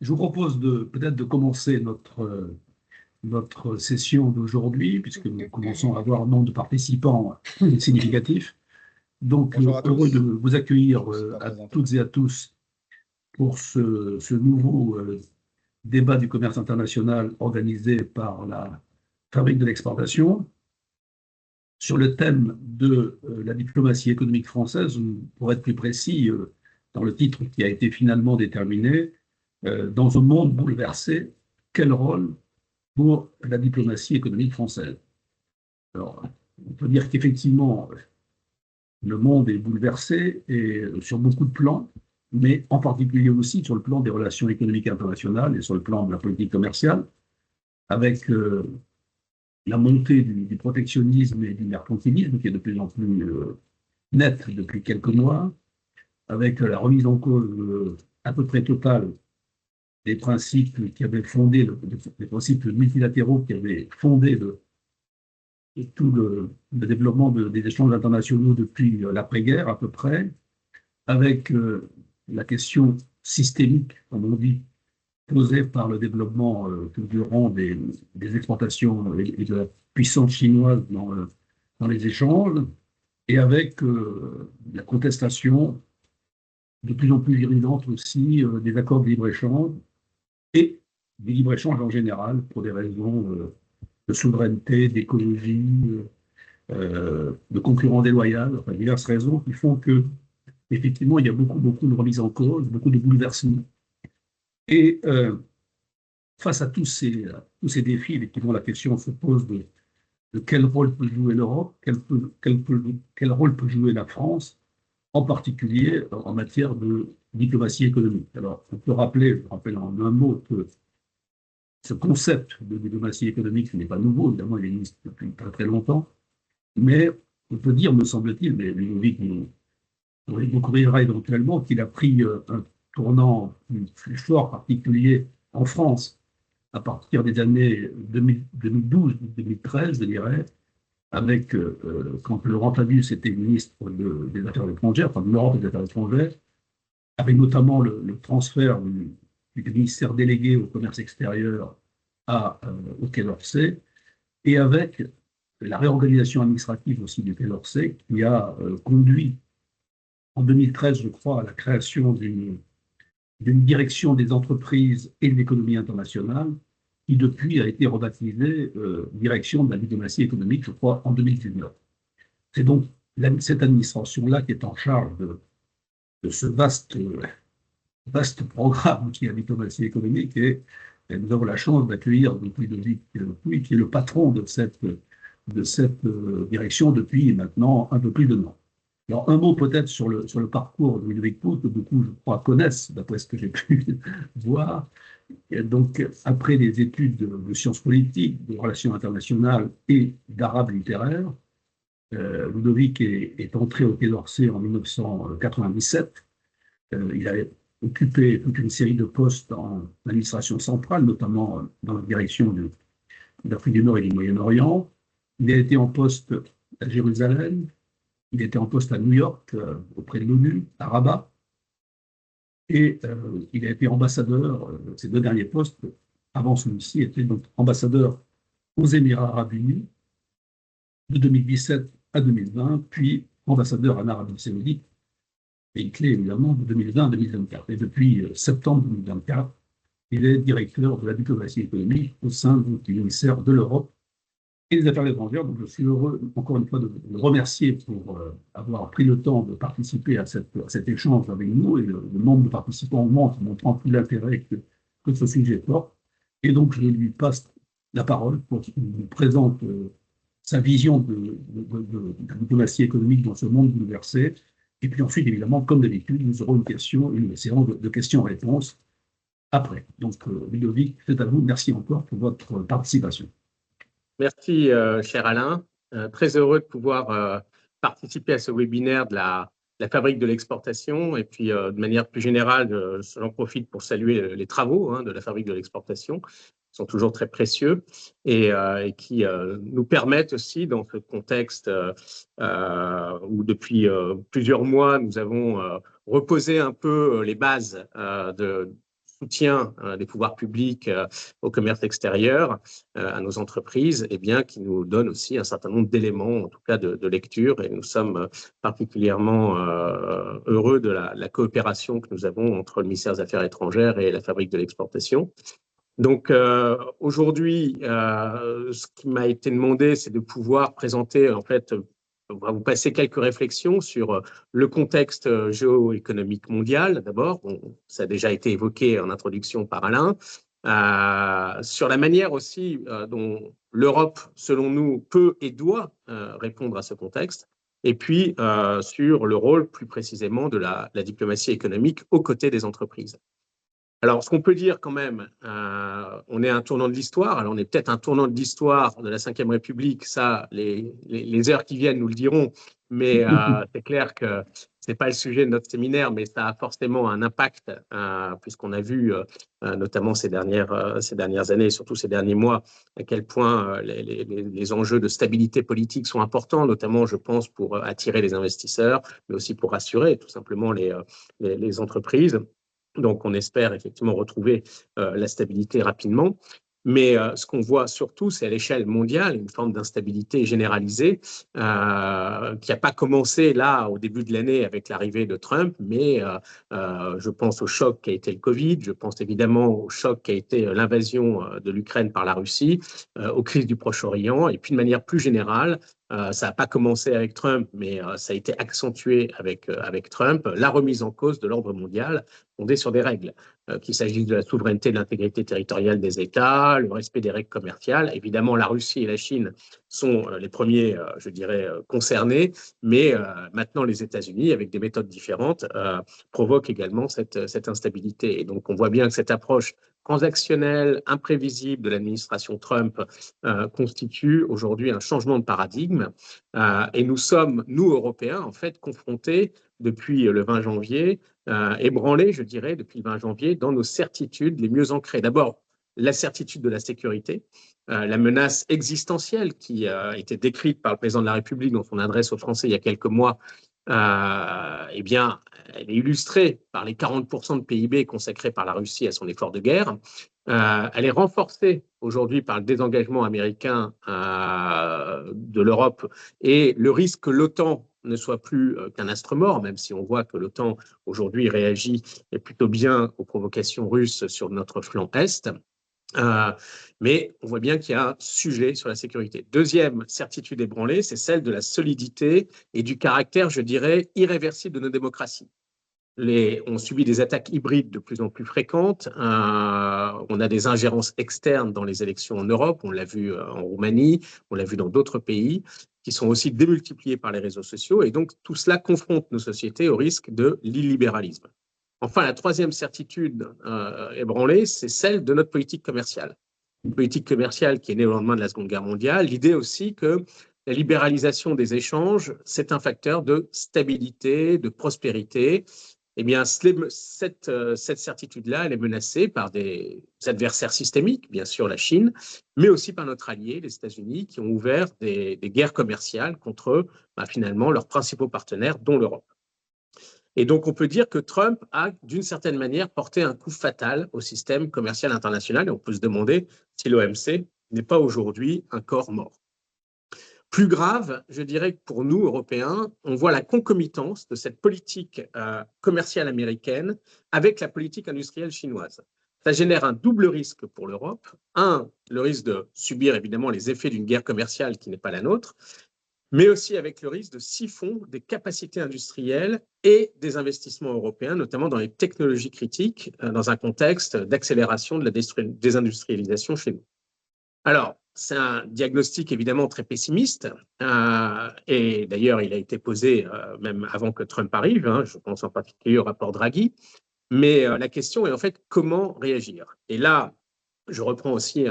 Je vous propose peut-être de commencer notre session d'aujourd'hui, puisque nous commençons à avoir un nombre de participants significatif. Donc, Bonjour à heureux de tous. vous accueillir Merci de me à présenter. toutes et à tous pour ce nouveau débat du commerce international organisé par la Fabrique de l'exportation sur le thème de la diplomatie économique française, ou pour être plus précis, dans le titre qui a été finalement déterminé, dans un monde bouleversé, quel rôle pour la diplomatie économique française? Alors, on peut dire qu'effectivement, le monde est bouleversé et sur beaucoup de plans, mais en particulier aussi sur le plan des relations économiques internationales et sur le plan de la politique commerciale, avec la montée du protectionnisme et du mercantilisme qui est de plus en plus nette depuis quelques mois, avec la remise en cause à peu près totale des principes qui avaient fondé, les principes multilatéraux qui avaient fondé tout le développement des échanges internationaux depuis l'après-guerre à peu près, avec la question systémique, comme on dit, posée par le développement fulgurant des exportations et de la puissance chinoise dans les échanges, et avec la contestation de plus en plus virulente aussi des accords de libre-échange et du libre-échange en général pour des raisons de souveraineté, d'écologie, de concurrence déloyale, enfin, diverses raisons qui font que effectivement il y a beaucoup de remises en cause, beaucoup de bouleversements. Et face à tous ces défis, effectivement la question se pose de quel rôle peut jouer l'Europe, quel rôle peut jouer la France, en particulier en matière de diplomatie économique. Alors, on peut rappeler, je rappelle en un mot que ce concept de diplomatie économique n'est pas nouveau, évidemment, il existe depuis très très longtemps, mais on peut dire, me semble-t-il, mais Ludovic nous corrigera éventuellement, qu'il a pris un tournant plus fort, particulier en France, à partir des années 2012-2013, je dirais, avec, quand Laurent Fabius était ministre des Affaires étrangères, enfin de l'Europe et des Affaires étrangères, avec notamment le transfert du ministère délégué au commerce extérieur au Quai d'Orsay, et avec la réorganisation administrative aussi du Quai d'Orsay, qui a conduit en 2013, je crois, à la création d'une direction des entreprises et de l'économie internationale, qui depuis a été rebaptisée direction de la diplomatie économique, je crois, en 2019. C'est donc cette administration-là qui est en charge de ce vaste programme qui est la diplomatie économique, et nous avons la chance d'accueillir donc Ludovic Pouy, qui est le patron de cette direction depuis maintenant un peu plus d'1 an. Alors, un mot peut-être sur le parcours de Ludovic Pouy, que beaucoup, je crois, connaissent, d'après ce que j'ai pu voir. Et donc, après des études de sciences politiques, de relations internationales et d'arabe littéraire, Ludovic est entré au Quai d'Orsay en 1997. Il a occupé toute une série de postes en administration centrale, notamment dans la direction de l'Afrique du Nord et du Moyen-Orient. Il a été en poste à Jérusalem, il était en poste à New York, auprès de l'ONU, à Rabat, et il a été ambassadeur, ces 2 derniers postes, avant celui-ci, était donc ambassadeur aux Émirats arabes unis de 2017 à 2020, puis ambassadeur en Arabie saoudite, pays clé évidemment, de 2020 à 2024. Et depuis septembre 2024, il est directeur de la diplomatie économique au sein du ministère de l'Europe et des Affaires étrangères. Donc, je suis heureux, encore une fois, de le remercier pour avoir pris le temps de participer à cet échange avec nous, et le nombre de participants augmente, montrant tout l'intérêt que ce sujet porte. Et donc, je lui passe la parole pour qu'il nous présente sa vision de la diplomatie économique dans ce monde bouleversé. Et puis ensuite, évidemment, comme d'habitude, nous aurons une séance de questions-réponses après. Donc, Ludovic, c'est à vous. Merci encore pour votre participation. Merci, cher Alain. Très heureux de pouvoir participer à ce webinaire de la Fabrique de l'exportation. Et puis, de manière plus générale, j'en profite pour saluer les travaux de la Fabrique de l'exportation, qui sont toujours très précieux et qui nous permettent aussi, dans ce contexte où depuis plusieurs mois, nous avons reposé un peu les bases de soutien des pouvoirs publics au commerce extérieur, à nos entreprises, eh bien, qui nous donne aussi un certain nombre d'éléments, en tout cas de lecture, et nous sommes particulièrement heureux de la coopération que nous avons entre le ministère des Affaires étrangères et la Fabrique de l'exportation. Donc aujourd'hui, ce qui m'a été demandé, c'est de pouvoir présenter, en fait, on va vous passer quelques réflexions sur le contexte géoéconomique mondial, d'abord. Bon, ça a déjà été évoqué en introduction par Alain. Sur la manière aussi dont l'Europe, selon nous, peut et doit répondre à ce contexte. Et puis sur le rôle, plus précisément, de la diplomatie économique aux côtés des entreprises. Alors, ce qu'on peut dire quand même, on est à un tournant de l'histoire. Alors, on est peut-être un tournant de l'histoire de la Ve République. Ça, les heures qui viennent nous le diront. Mais c'est clair que ce n'est pas le sujet de notre séminaire, mais ça a forcément un impact, puisqu'on a vu, notamment ces dernières années, et surtout ces derniers mois, à quel point les enjeux de stabilité politique sont importants, notamment, je pense, pour attirer les investisseurs, mais aussi pour rassurer tout simplement les entreprises. Donc, on espère effectivement retrouver la stabilité rapidement. Mais ce qu'on voit surtout, c'est à l'échelle mondiale une forme d'instabilité généralisée qui n'a pas commencé là au début de l'année avec l'arrivée de Trump, mais je pense au choc qui a été le Covid, je pense évidemment au choc qui a été l'invasion de l'Ukraine par la Russie, aux crises du Proche-Orient, et puis de manière plus générale, ça n'a pas commencé avec Trump, mais ça a été accentué avec Trump, la remise en cause de l'ordre mondial fondée sur des règles, qu'il s'agisse de la souveraineté et de l'intégrité territoriale des États, le respect des règles commerciales. Évidemment, la Russie et la Chine sont les premiers, je dirais, concernés, mais maintenant les États-Unis, avec des méthodes différentes, provoquent également cette instabilité. Et donc, on voit bien que cette approche transactionnelle, imprévisible de l'administration Trump constitue aujourd'hui un changement de paradigme. Et nous sommes, nous, Européens, en fait, confrontés depuis le 20 janvier, ébranlés, je dirais, depuis le 20 janvier, dans nos certitudes les mieux ancrées. D'abord, la certitude de la sécurité, la menace existentielle qui a été décrite par le président de la République dans son adresse aux Français il y a quelques mois, eh bien, elle est illustrée par les 40% de PIB consacrés par la Russie à son effort de guerre. Elle est renforcée aujourd'hui par le désengagement américain de l'Europe et le risque que l'OTAN ne soit plus qu'un astre mort, même si on voit que l'OTAN aujourd'hui réagit plutôt bien aux provocations russes sur notre flanc Est. Mais on voit bien qu'il y a un sujet sur la sécurité. Deuxième certitude ébranlée, c'est celle de la solidité et du caractère, je dirais, irréversible de nos démocraties. On subit des attaques hybrides de plus en plus fréquentes. On a des ingérences externes dans les élections en Europe. On l'a vu en Roumanie, on l'a vu dans d'autres pays, qui sont aussi démultipliés par les réseaux sociaux. Et donc, tout cela confronte nos sociétés au risque de l'illibéralisme. Enfin, la troisième certitude ébranlée, c'est celle de notre politique commerciale. Une politique commerciale qui est née au lendemain de la Seconde Guerre mondiale. L'idée aussi que la libéralisation des échanges, c'est un facteur de stabilité, de prospérité. Eh bien, cette certitude-là, elle est menacée par des adversaires systémiques, bien sûr la Chine, mais aussi par notre allié, les États-Unis, qui ont ouvert des guerres commerciales contre finalement leurs principaux partenaires, dont l'Europe. Et donc, on peut dire que Trump a, d'une certaine manière, porté un coup fatal au système commercial international. Et on peut se demander si l'OMC n'est pas aujourd'hui un corps mort. Plus grave, je dirais que pour nous, Européens, on voit la concomitance de cette politique commerciale américaine avec la politique industrielle chinoise. Ça génère un double risque pour l'Europe. Un, le risque de subir évidemment les effets d'une guerre commerciale qui n'est pas la nôtre, mais aussi avec le risque de siphon des capacités industrielles et des investissements européens, notamment dans les technologies critiques, dans un contexte d'accélération de la désindustrialisation chez nous. Alors, c'est un diagnostic évidemment très pessimiste, et d'ailleurs il a été posé même avant que Trump arrive, je pense en particulier au rapport Draghi, mais la question est en fait comment réagir. Et là, je reprends aussi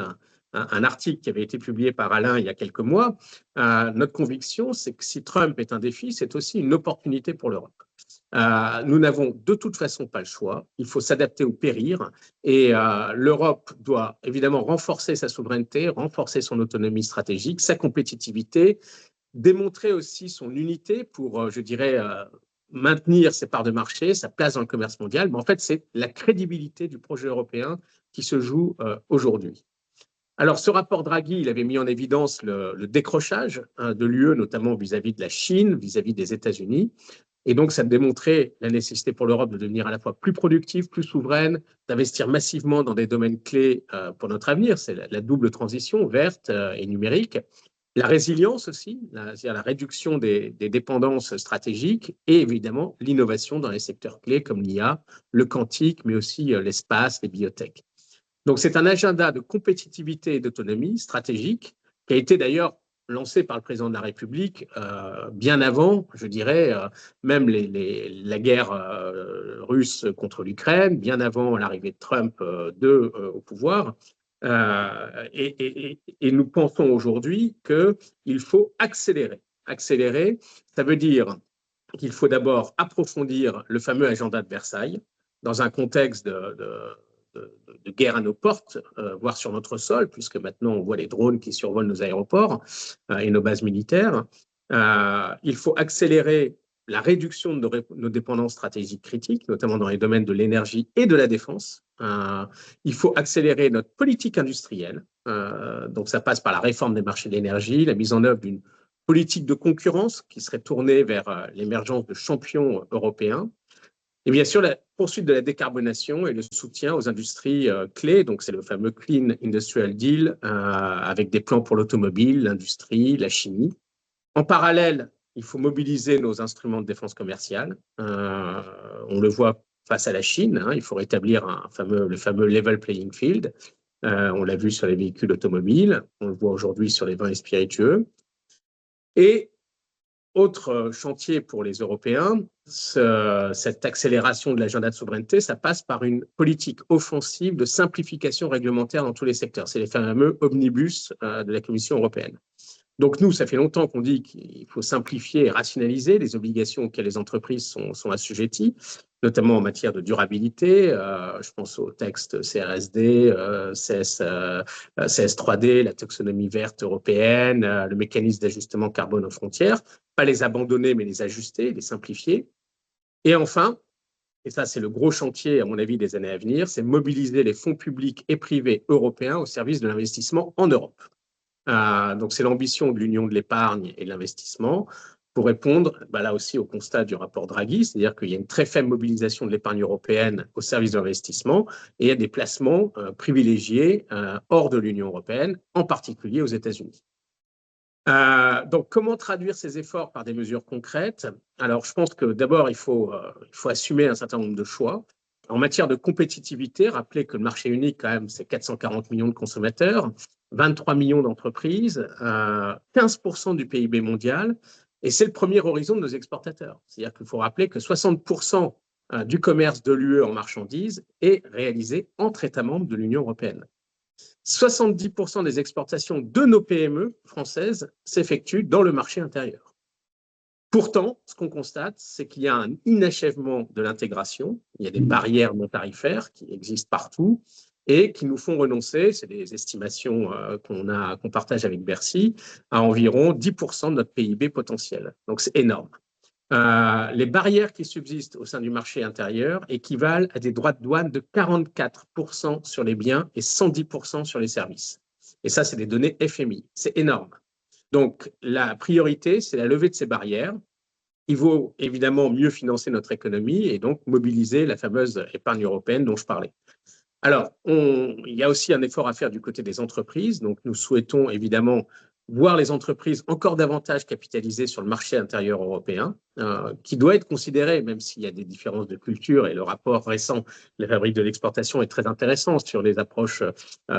un article qui avait été publié par Alain il y a quelques mois. Notre conviction, c'est que si Trump est un défi, c'est aussi une opportunité pour l'Europe. Nous n'avons de toute façon pas le choix. Il faut s'adapter au périr et l'Europe doit évidemment renforcer sa souveraineté, renforcer son autonomie stratégique, sa compétitivité, démontrer aussi son unité pour, je dirais, maintenir ses parts de marché, sa place dans le commerce mondial. Mais en fait, c'est la crédibilité du projet européen qui se joue aujourd'hui. Alors, ce rapport Draghi, il avait mis en évidence le décrochage de l'UE, notamment vis-à-vis de la Chine, vis-à-vis des États-Unis. Et donc, ça démontrait la nécessité pour l'Europe de devenir à la fois plus productive, plus souveraine, d'investir massivement dans des domaines clés pour notre avenir. C'est la double transition verte et numérique. La résilience aussi, c'est-à-dire la réduction des dépendances stratégiques et évidemment l'innovation dans les secteurs clés comme l'IA, le quantique, mais aussi l'espace, les biotech. Donc, c'est un agenda de compétitivité et d'autonomie stratégique qui a été d'ailleurs lancé par le président de la République bien avant, je dirais, même la guerre russe contre l'Ukraine, bien avant l'arrivée de Trump au pouvoir. Et nous pensons aujourd'hui qu'il faut accélérer. Accélérer, ça veut dire qu'il faut d'abord approfondir le fameux agenda de Versailles dans un contexte de guerre à nos portes, voire sur notre sol, puisque maintenant on voit les drones qui survolent nos aéroports et nos bases militaires. Il faut accélérer la réduction de nos dépendances stratégiques critiques, notamment dans les domaines de l'énergie et de la défense. Il faut accélérer notre politique industrielle. Donc ça passe par la réforme des marchés de l'énergie, la mise en œuvre d'une politique de concurrence qui serait tournée vers l'émergence de champions européens. Et bien sûr, la poursuite de la décarbonation et le soutien aux industries clés. Donc, c'est le fameux Clean Industrial Deal avec des plans pour l'automobile, l'industrie, la chimie. En parallèle, il faut mobiliser nos instruments de défense commerciale. On le voit face à la Chine. Il faut rétablir le fameux level playing field. On l'a vu sur les véhicules automobiles. On le voit aujourd'hui sur les vins et spiritueux. Et autre chantier pour les Européens, cette accélération de l'agenda de souveraineté, ça passe par une politique offensive de simplification réglementaire dans tous les secteurs. C'est les fameux omnibus de la Commission européenne. Donc nous, ça fait longtemps qu'on dit qu'il faut simplifier et rationaliser les obligations auxquelles les entreprises sont assujetties, notamment en matière de durabilité. Je pense au texte CRSD, CS3D, la taxonomie verte européenne, le mécanisme d'ajustement carbone aux frontières. Pas les abandonner, mais les ajuster, les simplifier. Et enfin, et ça c'est le gros chantier à mon avis des années à venir, c'est mobiliser les fonds publics et privés européens au service de l'investissement en Europe. Donc, c'est l'ambition de l'Union de l'épargne et de l'investissement pour répondre là aussi au constat du rapport Draghi, c'est-à-dire qu'il y a une très faible mobilisation de l'épargne européenne au service de l'investissement et il y a des placements privilégiés hors de l'Union européenne, en particulier aux États-Unis. Donc, comment traduire ces efforts par des mesures concrètes? Alors, je pense que d'abord, il faut assumer un certain nombre de choix. En matière de compétitivité, rappelez que le marché unique, quand même, c'est 440 millions de consommateurs, 23 millions d'entreprises, 15% du PIB mondial, et c'est le premier horizon de nos exportateurs. C'est-à-dire qu'il faut rappeler que 60% du commerce de l'UE en marchandises est réalisé entre États membres de l'Union européenne. 70% des exportations de nos PME françaises s'effectuent dans le marché intérieur. Pourtant, ce qu'on constate, c'est qu'il y a un inachèvement de l'intégration, il y a des barrières non tarifaires qui existent partout et qui nous font renoncer, c'est des estimations qu'on partage avec Bercy, à environ 10% de notre PIB potentiel. Donc c'est énorme. Les barrières qui subsistent au sein du marché intérieur équivalent à des droits de douane de 44% sur les biens et 110% sur les services. Et ça, c'est des données FMI. C'est énorme. Donc, la priorité, c'est la levée de ces barrières. Il vaut évidemment mieux financer notre économie et donc mobiliser la fameuse épargne européenne dont je parlais. Alors, il y a aussi un effort à faire du côté des entreprises. Donc, nous souhaitons évidemment voir les entreprises encore davantage capitalisées sur le marché intérieur européen, qui doit être considéré, même s'il y a des différences de culture, et le rapport récent, les fabriques de l'exportation, est très intéressant sur les approches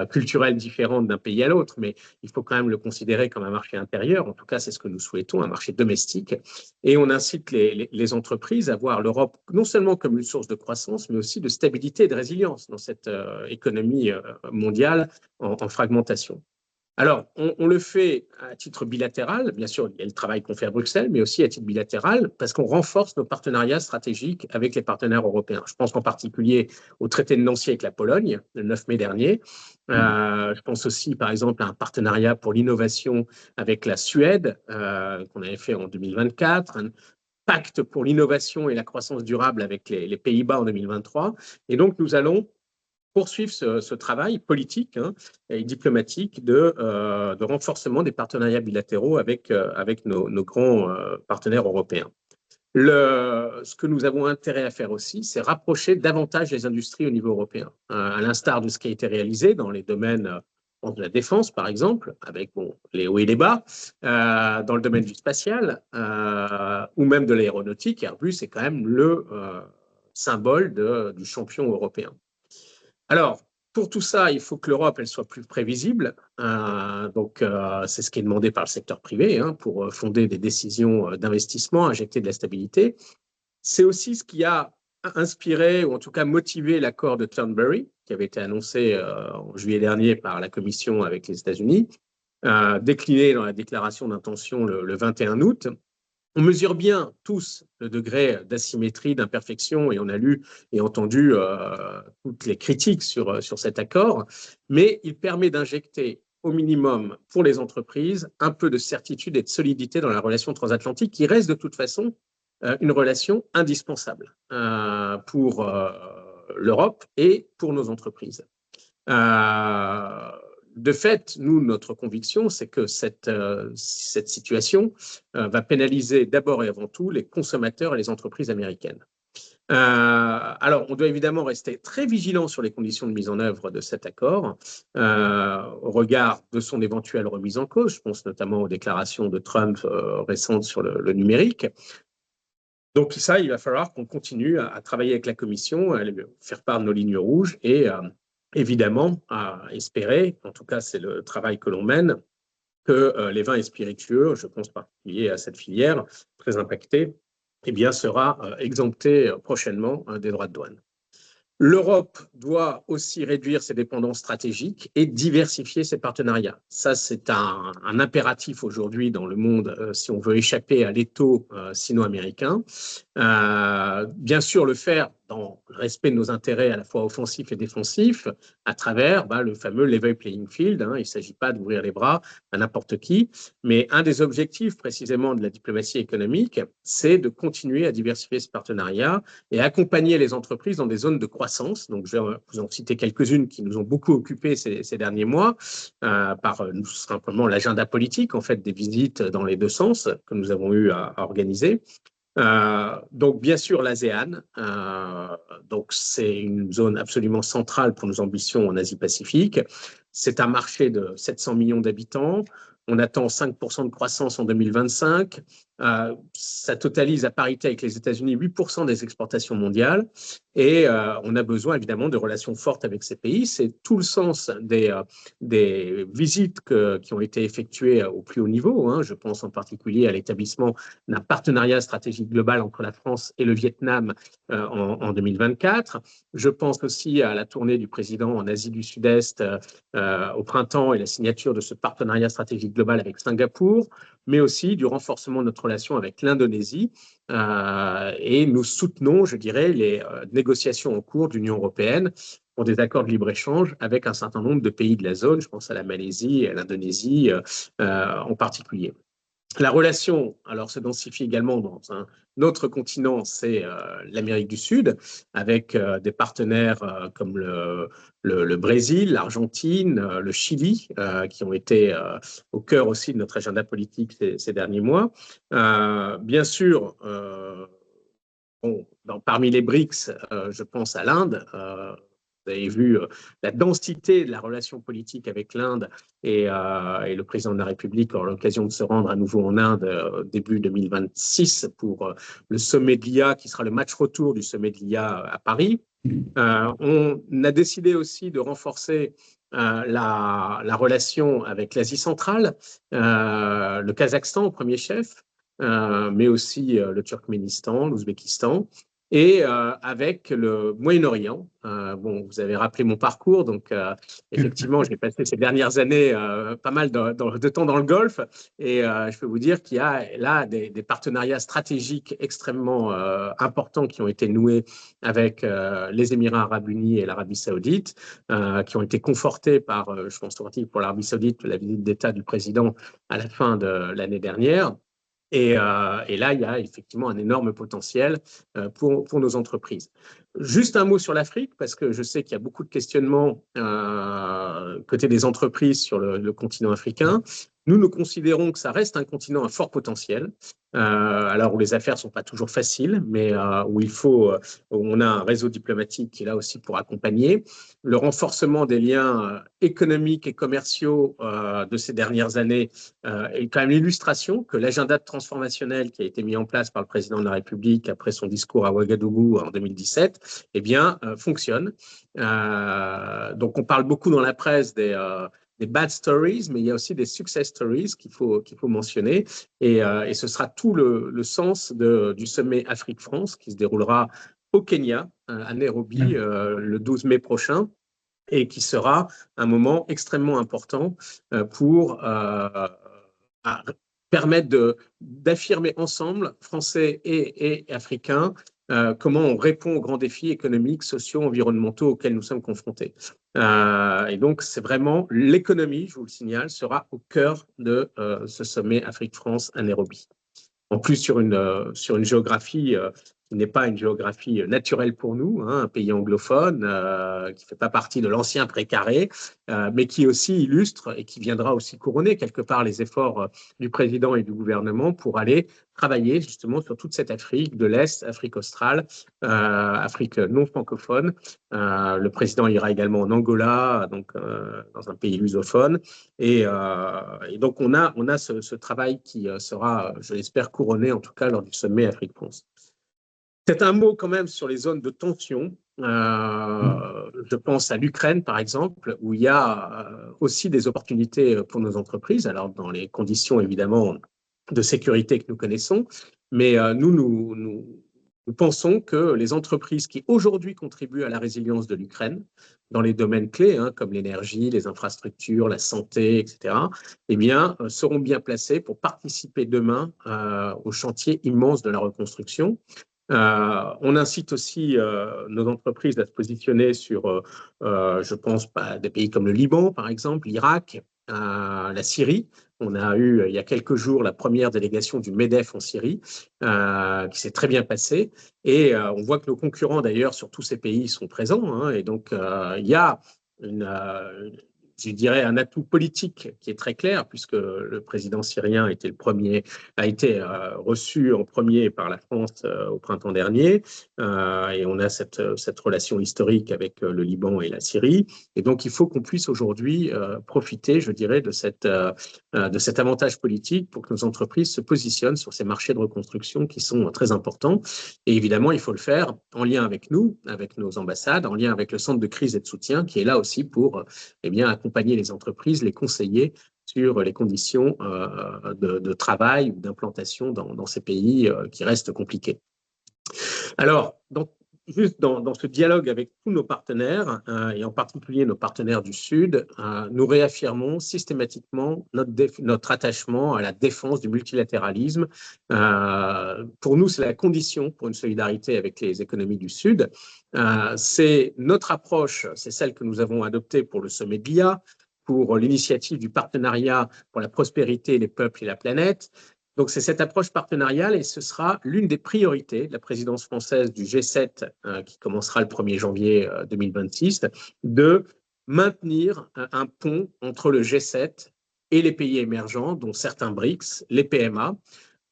culturelles différentes d'un pays à l'autre, mais il faut quand même le considérer comme un marché intérieur. En tout cas, c'est ce que nous souhaitons, un marché domestique. Et on incite les entreprises à voir l'Europe non seulement comme une source de croissance, mais aussi de stabilité et de résilience dans cette économie mondiale en fragmentation. Alors, on le fait à titre bilatéral, bien sûr, il y a le travail qu'on fait à Bruxelles, mais aussi à titre bilatéral, parce qu'on renforce nos partenariats stratégiques avec les partenaires européens. Je pense en particulier au traité de Nancy avec la Pologne, le 9 mai dernier. Je pense aussi, par exemple, à un partenariat pour l'innovation avec la Suède, qu'on avait fait en 2024, pacte pour l'innovation et la croissance durable avec les Pays-Bas en 2023. Et donc, nous allons poursuivre ce travail politique et diplomatique de renforcement des partenariats bilatéraux avec nos grands partenaires européens. Ce que nous avons intérêt à faire aussi, c'est rapprocher davantage les industries au niveau européen, à l'instar de ce qui a été réalisé dans les domaines de la défense, par exemple, avec les hauts et les bas, dans le domaine du spatial ou même de l'aéronautique. Airbus est quand même le symbole du champion européen. Alors, pour tout ça, il faut que l'Europe soit plus prévisible. C'est ce qui est demandé par le secteur privé pour fonder des décisions d'investissement, injecter de la stabilité. C'est aussi ce qui a inspiré, ou en tout cas motivé l'accord de Turnberry, qui avait été annoncé en juillet dernier par la Commission avec les États-Unis, décliné dans la déclaration d'intention le 21 août. On mesure bien tous le degré d'asymétrie, d'imperfection, et on a lu et entendu toutes les critiques sur cet accord, mais il permet d'injecter au minimum pour les entreprises un peu de certitude et de solidité dans la relation transatlantique qui reste de toute façon une relation indispensable pour l'Europe et pour nos entreprises. De fait, nous, notre conviction, c'est que cette situation va pénaliser d'abord et avant tout les consommateurs et les entreprises américaines. Alors, on doit évidemment rester très vigilant sur les conditions de mise en œuvre de cet accord au regard de son éventuelle remise en cause. Je pense notamment aux déclarations de Trump récentes sur le numérique. Donc ça, il va falloir qu'on continue à travailler avec la Commission, à faire part de nos lignes rouges et évidemment à espérer, en tout cas c'est le travail que l'on mène, que les vins et spiritueux, je pense en particulier à cette filière très impactée, eh bien, sera exemptée prochainement des droits de douane. L'Europe doit aussi réduire ses dépendances stratégiques et diversifier ses partenariats. Ça, c'est un impératif aujourd'hui dans le monde si on veut échapper à l'étau sino-américain. Bien sûr, le faire dans le respect de nos intérêts à la fois offensifs et défensifs, à travers le fameux level playing field. Il ne s'agit pas d'ouvrir les bras à n'importe qui, mais un des objectifs précisément de la diplomatie économique, c'est de continuer à diversifier ce partenariat et accompagner les entreprises dans des zones de croissance. Donc, je vais vous en citer quelques-unes qui nous ont beaucoup occupés ces derniers mois, par simplement l'agenda politique, en fait, des visites dans les deux sens que nous avons eu à organiser. Donc, bien sûr, l'ASEAN, donc c'est une zone absolument centrale pour nos ambitions en Asie-Pacifique. C'est un marché de 700 millions d'habitants. On attend 5% de croissance en 2025. Ça totalise à parité avec les États-Unis 8% des exportations mondiales. Et on a besoin évidemment de relations fortes avec ces pays. C'est tout le sens des visites qui ont été effectuées au plus haut niveau. Je pense en particulier à l'établissement d'un partenariat stratégique global entre la France et le Vietnam en 2024. Je pense aussi à la tournée du président en Asie du Sud-Est au printemps et la signature de ce partenariat stratégique global avec Singapour, mais aussi du renforcement de notre relation avec l'Indonésie. Et nous soutenons, je dirais, les négociations en cours de l'Union européenne pour des accords de libre-échange avec un certain nombre de pays de la zone. Je pense à la Malaisie et à l'Indonésie en particulier. La relation, alors, se densifie également dans un autre continent, c'est l'Amérique du Sud, avec des partenaires comme le Brésil, l'Argentine, le Chili, qui ont été au cœur aussi de notre agenda politique ces derniers mois. Bien sûr, parmi les BRICS, je pense à l'Inde. Vous avez vu la densité de la relation politique avec l'Inde et le président de la République aura l'occasion de se rendre à nouveau en Inde début 2026 pour le sommet de l'IA qui sera le match retour du sommet de l'IA à Paris. On a décidé aussi de renforcer la relation avec l'Asie centrale, le Kazakhstan au premier chef, mais aussi le Turkménistan, l'Ouzbékistan, et avec le Moyen-Orient. Vous avez rappelé mon parcours, donc effectivement, j'ai passé ces dernières années pas mal de temps dans le Golfe, et je peux vous dire qu'il y a là des partenariats stratégiques extrêmement importants qui ont été noués avec les Émirats arabes unis et l'Arabie saoudite, qui ont été confortés par, je pense, pour l'Arabie saoudite, la visite d'État du président à la fin de l'année dernière. Et là, il y a effectivement un énorme potentiel pour nos entreprises. Juste un mot sur l'Afrique, parce que je sais qu'il y a beaucoup de questionnements côté des entreprises sur le continent africain. Nous considérons que ça reste un continent à fort potentiel, alors où les affaires ne sont pas toujours faciles, mais où on a un réseau diplomatique qui est là aussi pour accompagner. Le renforcement des liens économiques et commerciaux de ces dernières années est quand même l'illustration que l'agenda transformationnel qui a été mis en place par le président de la République après son discours à Ouagadougou en 2017, fonctionne. Donc, on parle beaucoup dans la presse des bad stories, mais il y a aussi des success stories qu'il faut mentionner. Et ce sera tout le sens du sommet Afrique-France qui se déroulera au Kenya, à Nairobi, le 12 mai prochain, et qui sera un moment extrêmement important pour permettre d'affirmer ensemble, Français et Africains, comment on répond aux grands défis économiques, sociaux, environnementaux auxquels nous sommes confrontés. Et donc, c'est vraiment l'économie, je vous le signale, sera au cœur de ce sommet Afrique-France à Nairobi. En plus, sur une géographie qui n'est pas une géographie naturelle pour nous, hein, un pays anglophone qui ne fait pas partie de l'ancien précaré, mais qui aussi illustre et qui viendra aussi couronner quelque part les efforts du président et du gouvernement pour aller travailler justement sur toute cette Afrique de l'Est, Afrique australe, Afrique non francophone. Le président ira également en Angola, donc dans un pays lusophone. Et donc, on a ce travail qui sera, je l'espère, couronné, en tout cas, lors du sommet Afrique-France. Peut-être un mot quand même sur les zones de tension. Je pense à l'Ukraine, par exemple, où il y a aussi des opportunités pour nos entreprises, alors dans les conditions, évidemment, de sécurité que nous connaissons. Mais nous pensons que les entreprises qui aujourd'hui contribuent à la résilience de l'Ukraine, dans les domaines clés, hein, comme l'énergie, les infrastructures, la santé, etc., seront bien placées pour participer demain au chantier immense de la reconstruction. On incite aussi nos entreprises à se positionner sur, je pense, des pays comme le Liban, par exemple, l'Irak, la Syrie. On a eu, il y a quelques jours, la première délégation du MEDEF en Syrie, qui s'est très bien passée. Et on voit que nos concurrents, d'ailleurs, sur tous ces pays sont présents. Hein, et donc, il y a je dirais, un atout politique qui est très clair, puisque le président syrien a été reçu en premier par la France au printemps dernier, et on a cette relation historique avec le Liban et la Syrie. Et donc, il faut qu'on puisse aujourd'hui profiter, je dirais, de cet avantage politique pour que nos entreprises se positionnent sur ces marchés de reconstruction qui sont très importants. Et évidemment, il faut le faire en lien avec nous, avec nos ambassades, en lien avec le centre de crise et de soutien qui est là aussi pour accompagner les entreprises, les conseiller sur les conditions de travail ou d'implantation dans ces pays qui restent compliqués. Alors, juste dans ce dialogue avec tous nos partenaires, et en particulier nos partenaires du Sud, nous réaffirmons systématiquement notre attachement à la défense du multilatéralisme. Pour nous, c'est la condition pour une solidarité avec les économies du Sud. C'est notre approche, c'est celle que nous avons adoptée pour le sommet de l'IA, pour l'initiative du partenariat pour la prospérité, les peuples et la planète. Donc, c'est cette approche partenariale et ce sera l'une des priorités de la présidence française du G7 qui commencera le 1er janvier 2026, de maintenir un pont entre le G7 et les pays émergents, dont certains BRICS, les PMA,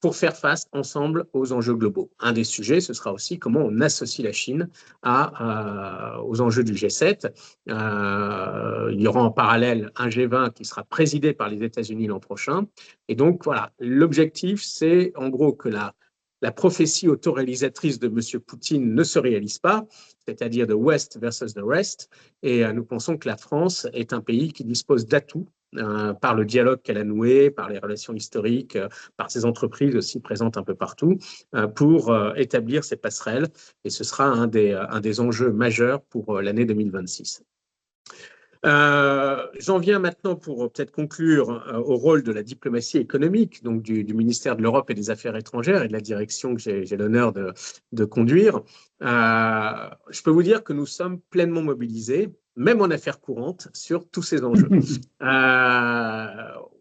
pour faire face ensemble aux enjeux globaux. Un des sujets, ce sera aussi comment on associe la Chine aux enjeux du G7. Il y aura en parallèle un G20 qui sera présidé par les États-Unis l'an prochain. Et donc, voilà, l'objectif, c'est en gros que la prophétie autoréalisatrice de M. Poutine ne se réalise pas, c'est-à-dire the West versus the rest. Et nous pensons que la France est un pays qui dispose d'atouts par le dialogue qu'elle a noué, par les relations historiques, par ses entreprises aussi présentes un peu partout, pour établir ces passerelles. Et ce sera un des enjeux majeurs pour l'année 2026. J'en viens maintenant pour peut-être conclure au rôle de la diplomatie économique, donc du ministère de l'Europe et des Affaires étrangères et de la direction que j'ai l'honneur de conduire. Je peux vous dire que nous sommes pleinement mobilisés même en affaires courantes, sur tous ces enjeux.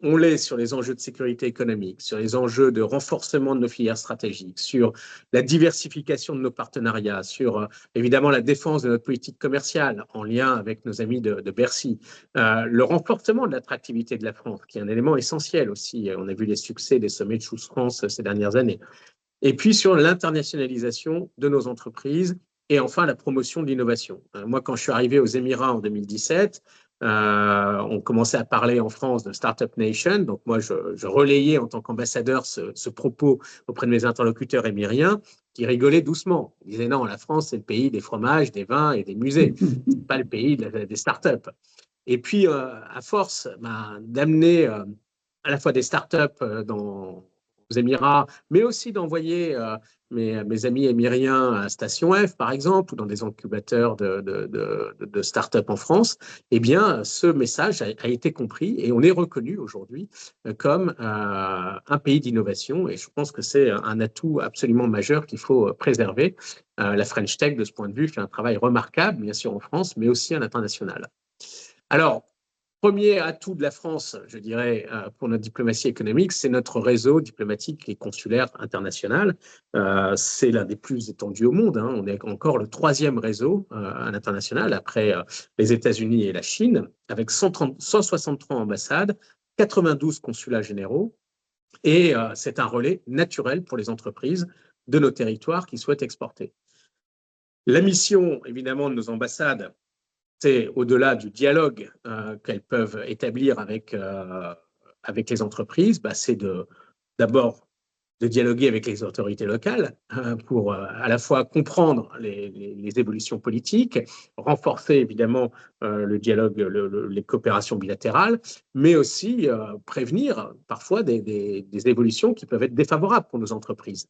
On l'est sur les enjeux de sécurité économique, sur les enjeux de renforcement de nos filières stratégiques, sur la diversification de nos partenariats, sur évidemment la défense de notre politique commerciale en lien avec nos amis de Bercy, le renforcement de l'attractivité de la France, qui est un élément essentiel aussi. On a vu les succès des sommets de Choose France ces dernières années. Et puis sur l'internationalisation de nos entreprises et enfin la promotion de l'innovation. Moi, quand je suis arrivé aux Émirats en 2017, on commençait à parler en France de Startup Nation. Donc moi, je relayais en tant qu'ambassadeur ce propos auprès de mes interlocuteurs émiriens qui rigolaient doucement. Ils disaient non, la France, c'est le pays des fromages, des vins et des musées. C'est pas le pays des startups. Et puis, à force d'amener à la fois des startups aux Émirats, mais aussi d'envoyer mes amis émiriens à Station F, par exemple, ou dans des incubateurs de start-up en France, eh bien, ce message a été compris et on est reconnu aujourd'hui comme un pays d'innovation. Et je pense que c'est un atout absolument majeur qu'il faut préserver. La French Tech, de ce point de vue, fait un travail remarquable, bien sûr en France, mais aussi à l'international. Alors, premier atout de la France, je dirais, pour notre diplomatie économique, c'est notre réseau diplomatique et consulaire international. C'est l'un des plus étendus au monde. Hein. On est encore le 3e réseau à l'international, après les États-Unis et la Chine, avec 163 ambassades, 92 consulats généraux. Et c'est un relais naturel pour les entreprises de nos territoires qui souhaitent exporter. La mission, évidemment, de nos ambassades, c'est au-delà du dialogue qu'elles peuvent établir avec les entreprises, c'est d'abord de dialoguer avec les autorités locales pour à la fois comprendre les évolutions politiques, renforcer évidemment le dialogue, les coopérations bilatérales, mais aussi prévenir parfois des évolutions qui peuvent être défavorables pour nos entreprises.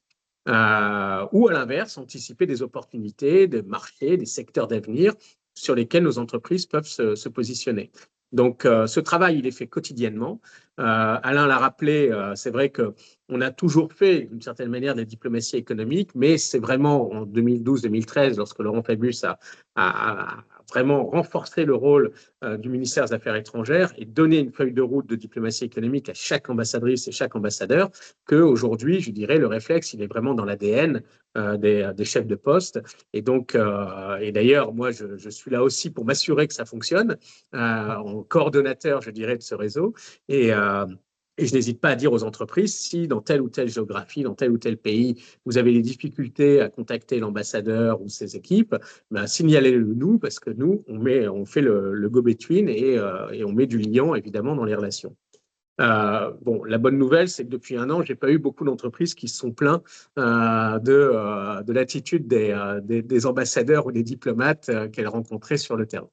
Ou à l'inverse, anticiper des opportunités, des marchés, des secteurs d'avenir sur lesquels nos entreprises peuvent se positionner. Donc, ce travail, il est fait quotidiennement. Alain l'a rappelé, c'est vrai qu'on a toujours fait, d'une certaine manière, des diplomaties économiques, mais c'est vraiment en 2012-2013, lorsque Laurent Fabius a vraiment renforcé le rôle du ministère des Affaires étrangères et donné une feuille de route de diplomatie économique à chaque ambassadrice et chaque ambassadeur, qu'aujourd'hui, je dirais, le réflexe, il est vraiment dans l'ADN des chefs de poste. Et donc, et d'ailleurs, moi, je suis là aussi pour m'assurer que ça fonctionne, en coordonnateur, je dirais, de ce réseau. Et je n'hésite pas à dire aux entreprises, si dans telle ou telle géographie, dans tel ou tel pays, vous avez des difficultés à contacter l'ambassadeur ou ses équipes, signalez-le nous, parce que nous, on fait le go-between et on met du liant, évidemment, dans les relations. La bonne nouvelle, c'est que depuis un an, je n'ai pas eu beaucoup d'entreprises qui se sont plaints de l'attitude des ambassadeurs ou des diplomates qu'elles rencontraient sur le terrain.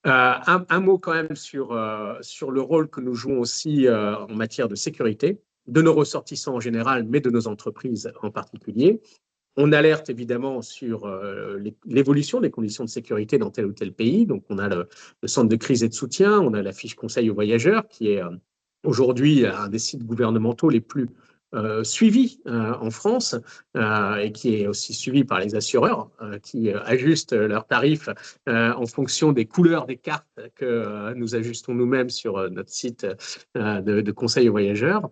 Un mot quand même sur le rôle que nous jouons aussi en matière de sécurité, de nos ressortissants en général, mais de nos entreprises en particulier. On alerte évidemment sur l'évolution des conditions de sécurité dans tel ou tel pays. Donc, on a le centre de crise et de soutien, on a la fiche conseil aux voyageurs qui est aujourd'hui un des sites gouvernementaux les plus suivis en France et qui est aussi suivi par les assureurs qui ajustent leurs tarifs en fonction des couleurs des cartes que nous ajustons nous-mêmes sur notre site de conseil aux voyageurs.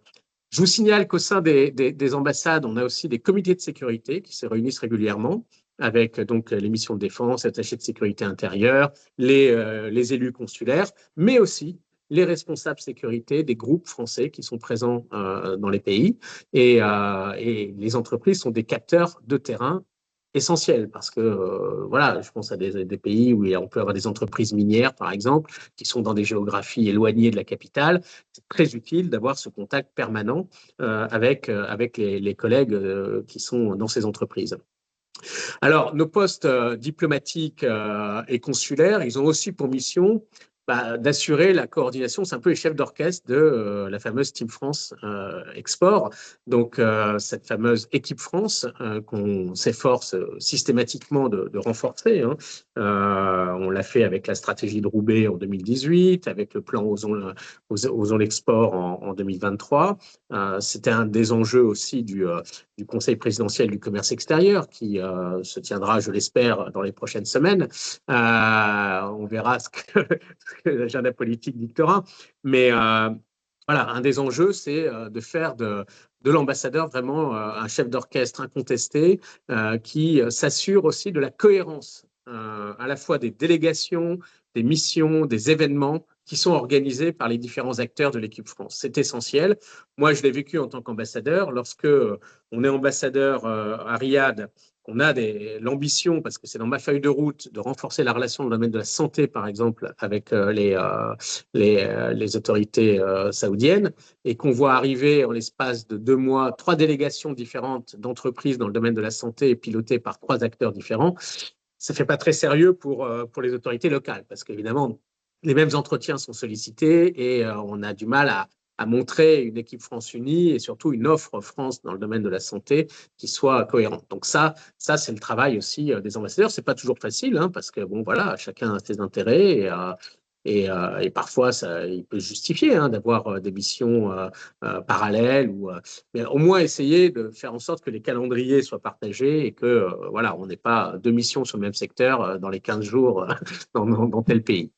Je vous signale qu'au sein des ambassades, on a aussi des comités de sécurité qui se réunissent régulièrement avec donc les missions de défense, attachés de sécurité intérieure, les élus consulaires, mais aussi les responsables sécurité des groupes français qui sont présents dans les pays. Et les entreprises sont des capteurs de terrain essentiels parce que, je pense à des pays où on peut avoir des entreprises minières, par exemple, qui sont dans des géographies éloignées de la capitale. C'est très utile d'avoir ce contact permanent avec les collègues qui sont dans ces entreprises. Alors, nos postes diplomatiques et consulaires, ils ont aussi pour mission d'assurer la coordination. C'est un peu les chefs d'orchestre de la fameuse Team France Export. Donc, cette fameuse équipe France qu'on s'efforce systématiquement de renforcer. Hein. On l'a fait avec la stratégie de Roubaix en 2018, avec le plan Osons l'export en 2023. C'était un des enjeux aussi du Conseil présidentiel du commerce extérieur qui se tiendra, je l'espère, dans les prochaines semaines. On verra ce que l'agenda politique dictera. Mais voilà, un des enjeux, c'est de faire de l'ambassadeur vraiment un chef d'orchestre incontesté qui s'assure aussi de la cohérence à la fois des délégations, des missions, des événements qui sont organisés par les différents acteurs de l'équipe France. C'est essentiel. Moi, je l'ai vécu en tant qu'ambassadeur. Lorsque on est ambassadeur à Riyad, on a l'ambition, parce que c'est dans ma feuille de route, de renforcer la relation dans le domaine de la santé, par exemple, avec les autorités saoudiennes, et qu'on voit arriver en l'espace de 2 mois 3 délégations différentes d'entreprises dans le domaine de la santé pilotées par 3 acteurs différents. Ça ne fait pas très sérieux pour les autorités locales, parce qu'évidemment, les mêmes entretiens sont sollicités et on a du mal à montrer une équipe France unie et surtout une offre France dans le domaine de la santé qui soit cohérente. Donc ça c'est le travail aussi des ambassadeurs. C'est pas toujours facile, hein, parce que bon voilà, chacun a ses intérêts et parfois il peut justifier d'avoir des missions parallèles mais au moins essayer de faire en sorte que les calendriers soient partagés et que voilà, on n'ait pas 2 missions sur le même secteur dans les 15 jours dans tel pays.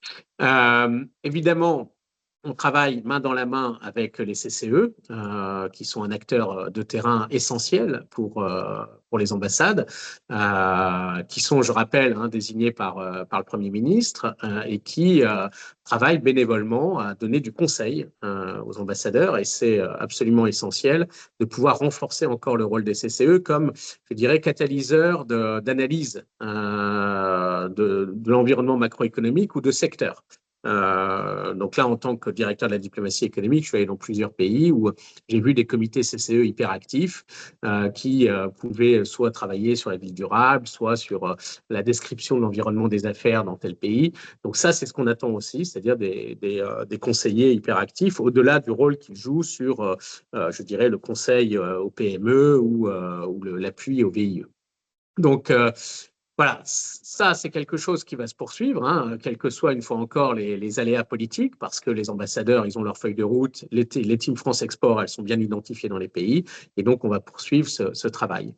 Évidemment, on travaille main dans la main avec les CCE, qui sont un acteur de terrain essentiel pour les ambassades, qui sont, je rappelle, désignés par le Premier ministre et qui travaillent bénévolement à donner du conseil aux ambassadeurs. Et c'est absolument essentiel de pouvoir renforcer encore le rôle des CCE comme, je dirais, catalyseur d'analyse de l'environnement macroéconomique ou de secteur. Donc là, en tant que directeur de la diplomatie économique, je suis allé dans plusieurs pays où j'ai vu des comités CCE hyper actifs qui pouvaient soit travailler sur la ville durable, soit sur la description de l'environnement des affaires dans tel pays. Donc ça, c'est ce qu'on attend aussi, c'est-à-dire des conseillers hyper actifs, au-delà du rôle qu'ils jouent sur, je dirais, le conseil aux PME ou l'appui aux VIE. Donc, voilà, ça, c'est quelque chose qui va se poursuivre, quels que soient, une fois encore, les aléas politiques, parce que les ambassadeurs, ils ont leur feuille de route, les Team France Export, elles sont bien identifiées dans les pays, et donc on va poursuivre ce travail.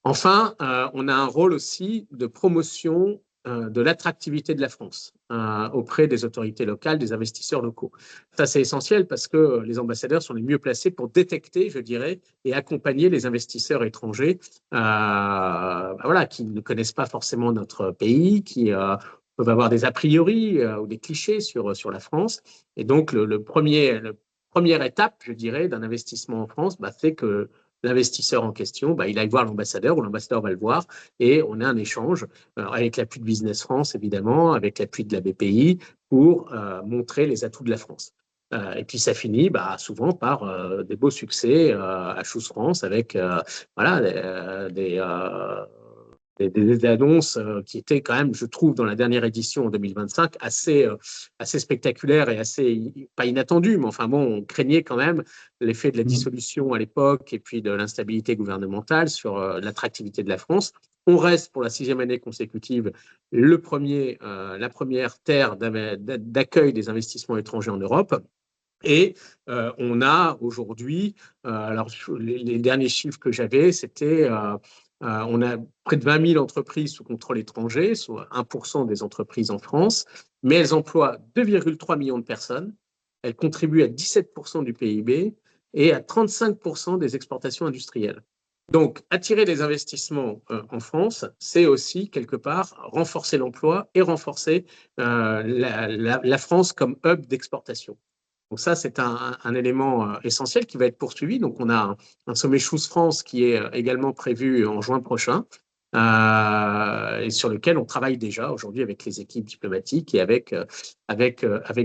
Enfin, on a un rôle aussi de promotion de l'attractivité de la France auprès des autorités locales, des investisseurs locaux. Ça, c'est essentiel parce que les ambassadeurs sont les mieux placés pour détecter, je dirais, et accompagner les investisseurs étrangers voilà, qui ne connaissent pas forcément notre pays, qui peuvent avoir des a priori ou des clichés sur la France. Et donc, la première étape, je dirais, d'un investissement en France, c'est que l'investisseur en question, il aille voir l'ambassadeur ou l'ambassadeur va le voir et on a un échange avec l'appui de Business France, évidemment, avec l'appui de la BPI pour montrer les atouts de la France. Et puis ça finit souvent par des beaux succès à Choose France avec voilà, des annonces qui étaient quand même, je trouve, dans la dernière édition en 2025, assez spectaculaires et assez, pas inattendues, mais enfin bon, on craignait quand même l'effet de la dissolution à l'époque et puis de l'instabilité gouvernementale sur l'attractivité de la France. On reste pour la 6e année consécutive la première terre d'accueil des investissements étrangers en Europe. Et on a aujourd'hui, alors les derniers chiffres que j'avais, c'était on a près de 20 000 entreprises sous contrôle étranger, soit 1% des entreprises en France, mais elles emploient 2,3 millions de personnes, elles contribuent à 17% du PIB et à 35% des exportations industrielles. Donc, attirer des investissements en France, c'est aussi, quelque part, renforcer l'emploi et renforcer la France comme hub d'exportation. Donc ça, c'est un élément essentiel qui va être poursuivi. Donc on a un sommet Choose France qui est également prévu en juin prochain et sur lequel on travaille déjà aujourd'hui avec les équipes diplomatiques et avec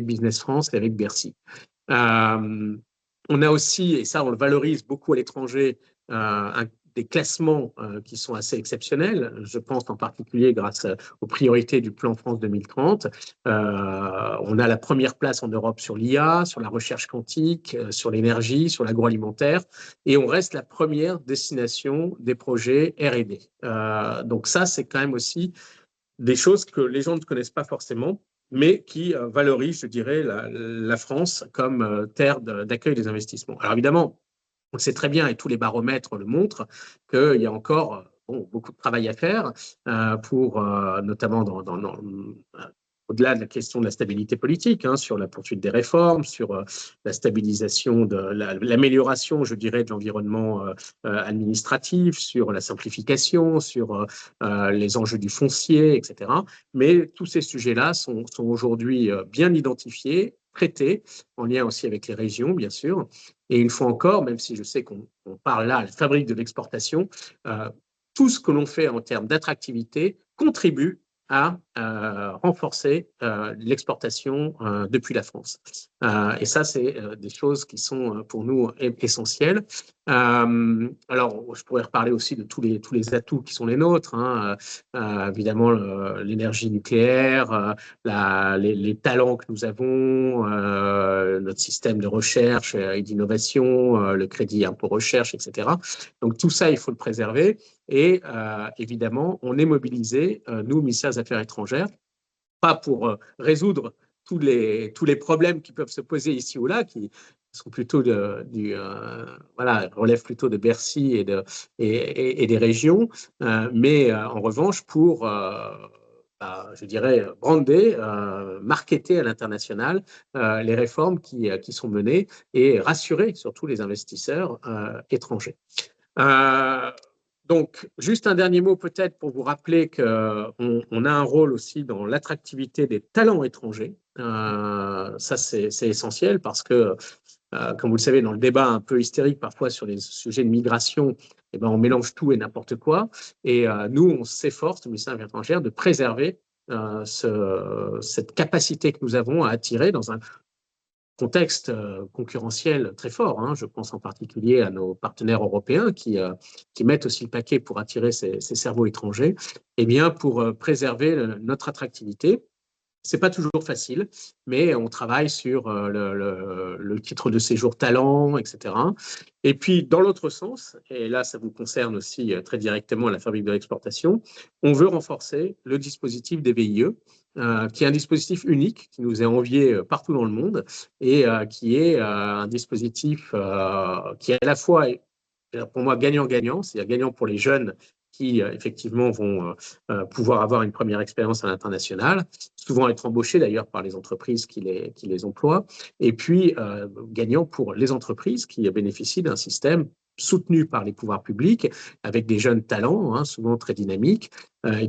Business France et avec Bercy. On a aussi, et ça on le valorise beaucoup à l'étranger, un des classements qui sont assez exceptionnels. Je pense en particulier grâce aux priorités du plan France 2030. On a la première place en Europe sur l'IA, sur la recherche quantique, sur l'énergie, sur l'agroalimentaire, et on reste la première destination des projets R&D. Donc ça, c'est quand même aussi des choses que les gens ne connaissent pas forcément, mais qui valorisent, je dirais, la France comme terre d'accueil des investissements. Alors évidemment, on sait très bien, et tous les baromètres le montrent, qu'il y a encore beaucoup de travail à faire pour, notamment au-delà de la question de la stabilité politique, sur la poursuite des réformes, sur la stabilisation, l'amélioration, je dirais, de l'environnement administratif, sur la simplification, sur les enjeux du foncier, etc. Mais tous ces sujets-là sont aujourd'hui bien identifiés, traités, en lien aussi avec les régions, bien sûr. Et une fois encore, même si je sais qu'on parle là à la fabrique de l'exportation, tout ce que l'on fait en termes d'attractivité contribue à renforcer l'exportation depuis la France. Et ça, c'est des choses qui sont pour nous essentielles. Alors, je pourrais reparler aussi de tous les atouts qui sont les nôtres, évidemment l'énergie nucléaire, les talents que nous avons, notre système de recherche et d'innovation, le crédit impôt recherche, etc. Donc tout ça, il faut le préserver. Et évidemment, on est mobilisé, nous, ministère des Affaires étrangères, pas pour résoudre tous les problèmes qui peuvent se poser ici ou là, qui sont plutôt relèvent plutôt de Bercy et des régions, mais en revanche pour je dirais, brander, marketer à l'international les réformes qui sont menées et rassurer surtout les investisseurs étrangers. Donc, juste un dernier mot peut-être pour vous rappeler qu'on a un rôle aussi dans l'attractivité des talents étrangers. Ça, c'est essentiel parce que, comme vous le savez, dans le débat un peu hystérique parfois sur les sujets de migration, on mélange tout et n'importe quoi. Et nous, on s'efforce, le ministère des Affaires étrangères, de préserver cette capacité que nous avons à attirer dans un contexte concurrentiel très fort. Je pense en particulier à nos partenaires européens qui mettent aussi le paquet pour attirer ces cerveaux étrangers, pour préserver notre attractivité. Ce n'est pas toujours facile, mais on travaille sur le titre de séjour talent, etc. Et puis, dans l'autre sens, et là, ça vous concerne aussi très directement la fabrique de l'exportation, on veut renforcer le dispositif des VIE, qui est un dispositif unique, qui nous est envié partout dans le monde, et qui est un dispositif qui est à la fois, pour moi, gagnant-gagnant, c'est-à-dire gagnant pour les jeunes qui, effectivement, vont pouvoir avoir une première expérience à l'international, souvent être embauchés d'ailleurs par les entreprises qui les emploient, et puis gagnant pour les entreprises qui bénéficient d'un système soutenu par les pouvoirs publics, avec des jeunes talents, souvent très dynamiques,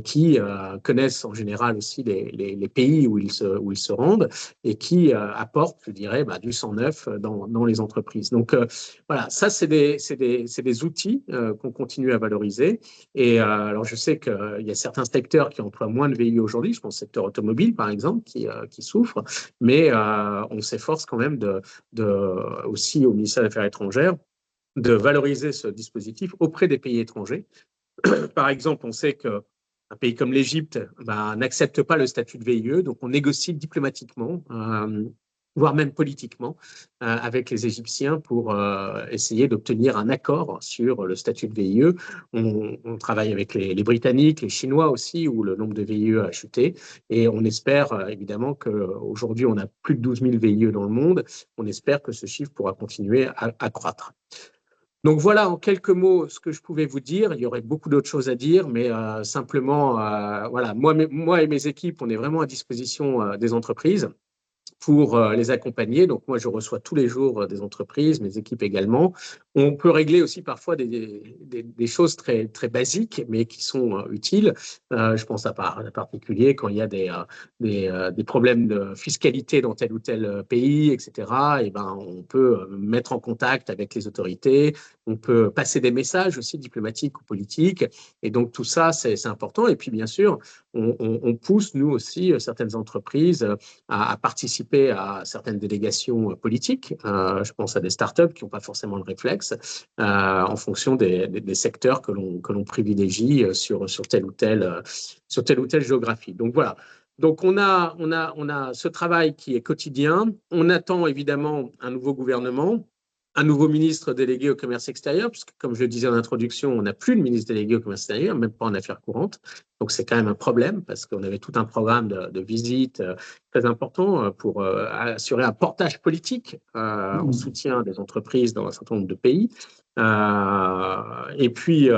qui connaissent en général aussi les pays où ils se rendent et qui apportent, je dirais, du sang neuf dans les entreprises. Donc voilà, ça, c'est des outils qu'on continue à valoriser. Et alors, je sais qu'il y a certains secteurs qui emploient moins de VIE aujourd'hui, je pense au secteur automobile, par exemple, qui souffre, mais on s'efforce quand même aussi au ministère des Affaires étrangères de valoriser ce dispositif auprès des pays étrangers. Par exemple, on sait qu'un pays comme l'Égypte n'accepte pas le statut de VIE, donc on négocie diplomatiquement, voire même politiquement, avec les Égyptiens pour essayer d'obtenir un accord sur le statut de VIE. On travaille avec les Britanniques, les Chinois aussi, où le nombre de VIE a chuté. Et on espère évidemment qu'aujourd'hui, on a plus de 12 000 VIE dans le monde. On espère que ce chiffre pourra continuer à croître. Donc voilà, en quelques mots, ce que je pouvais vous dire. Il y aurait beaucoup d'autres choses à dire, mais simplement, voilà, moi et mes équipes, on est vraiment à disposition des entreprises pour les accompagner. Donc moi, je reçois tous les jours des entreprises, mes équipes également. On peut régler aussi parfois des choses très, très basiques, mais qui sont utiles. Je pense en particulier quand il y a des problèmes de fiscalité dans tel ou tel pays, etc. Et on peut mettre en contact avec les autorités. On peut passer des messages aussi diplomatiques ou politiques. Et donc tout ça, c'est important. Et puis bien sûr, on pousse, nous aussi, certaines entreprises à participer participer à certaines délégations politiques. Je pense à des startups qui n'ont pas forcément le réflexe en fonction des secteurs que l'on privilégie sur telle ou telle géographie. Donc voilà. Donc on a ce travail qui est quotidien. On attend évidemment un nouveau gouvernement, un nouveau ministre délégué au commerce extérieur, puisque comme je le disais en introduction, on n'a plus de ministre délégué au commerce extérieur, même pas en affaires courantes. Donc c'est quand même un problème parce qu'on avait tout un programme de visites très important pour assurer un portage politique en soutien des entreprises dans un certain nombre de pays. Et puis,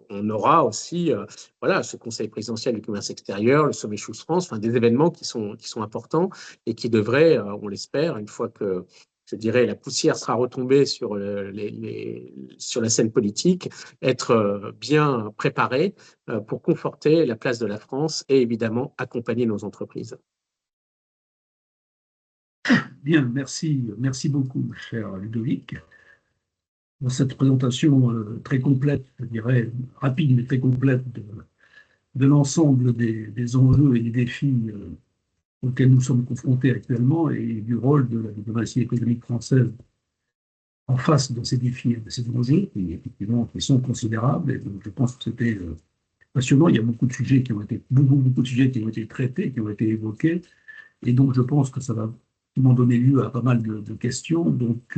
on aura aussi voilà, ce Conseil présidentiel du commerce extérieur, le sommet Choose France, enfin, des événements qui sont importants et qui devraient, on l'espère, une fois que, je dirais, la poussière sera retombée sur la scène politique, être bien préparés pour conforter la place de la France et évidemment accompagner nos entreprises. Bien, merci beaucoup, cher Ludovic, pour cette présentation très complète, je dirais rapide mais très complète de l'ensemble des enjeux et des défis auxquels nous sommes confrontés actuellement et du rôle de la diplomatie économique française en face de ces défis et de ces enjeux qui, effectivement, qui sont considérables. Et donc, je pense que c'était passionnant. Il y a beaucoup de sujets qui ont été, beaucoup de sujets qui ont été traités, qui ont été évoqués. Et donc, je pense que ça va donner lieu à pas mal de questions. Donc,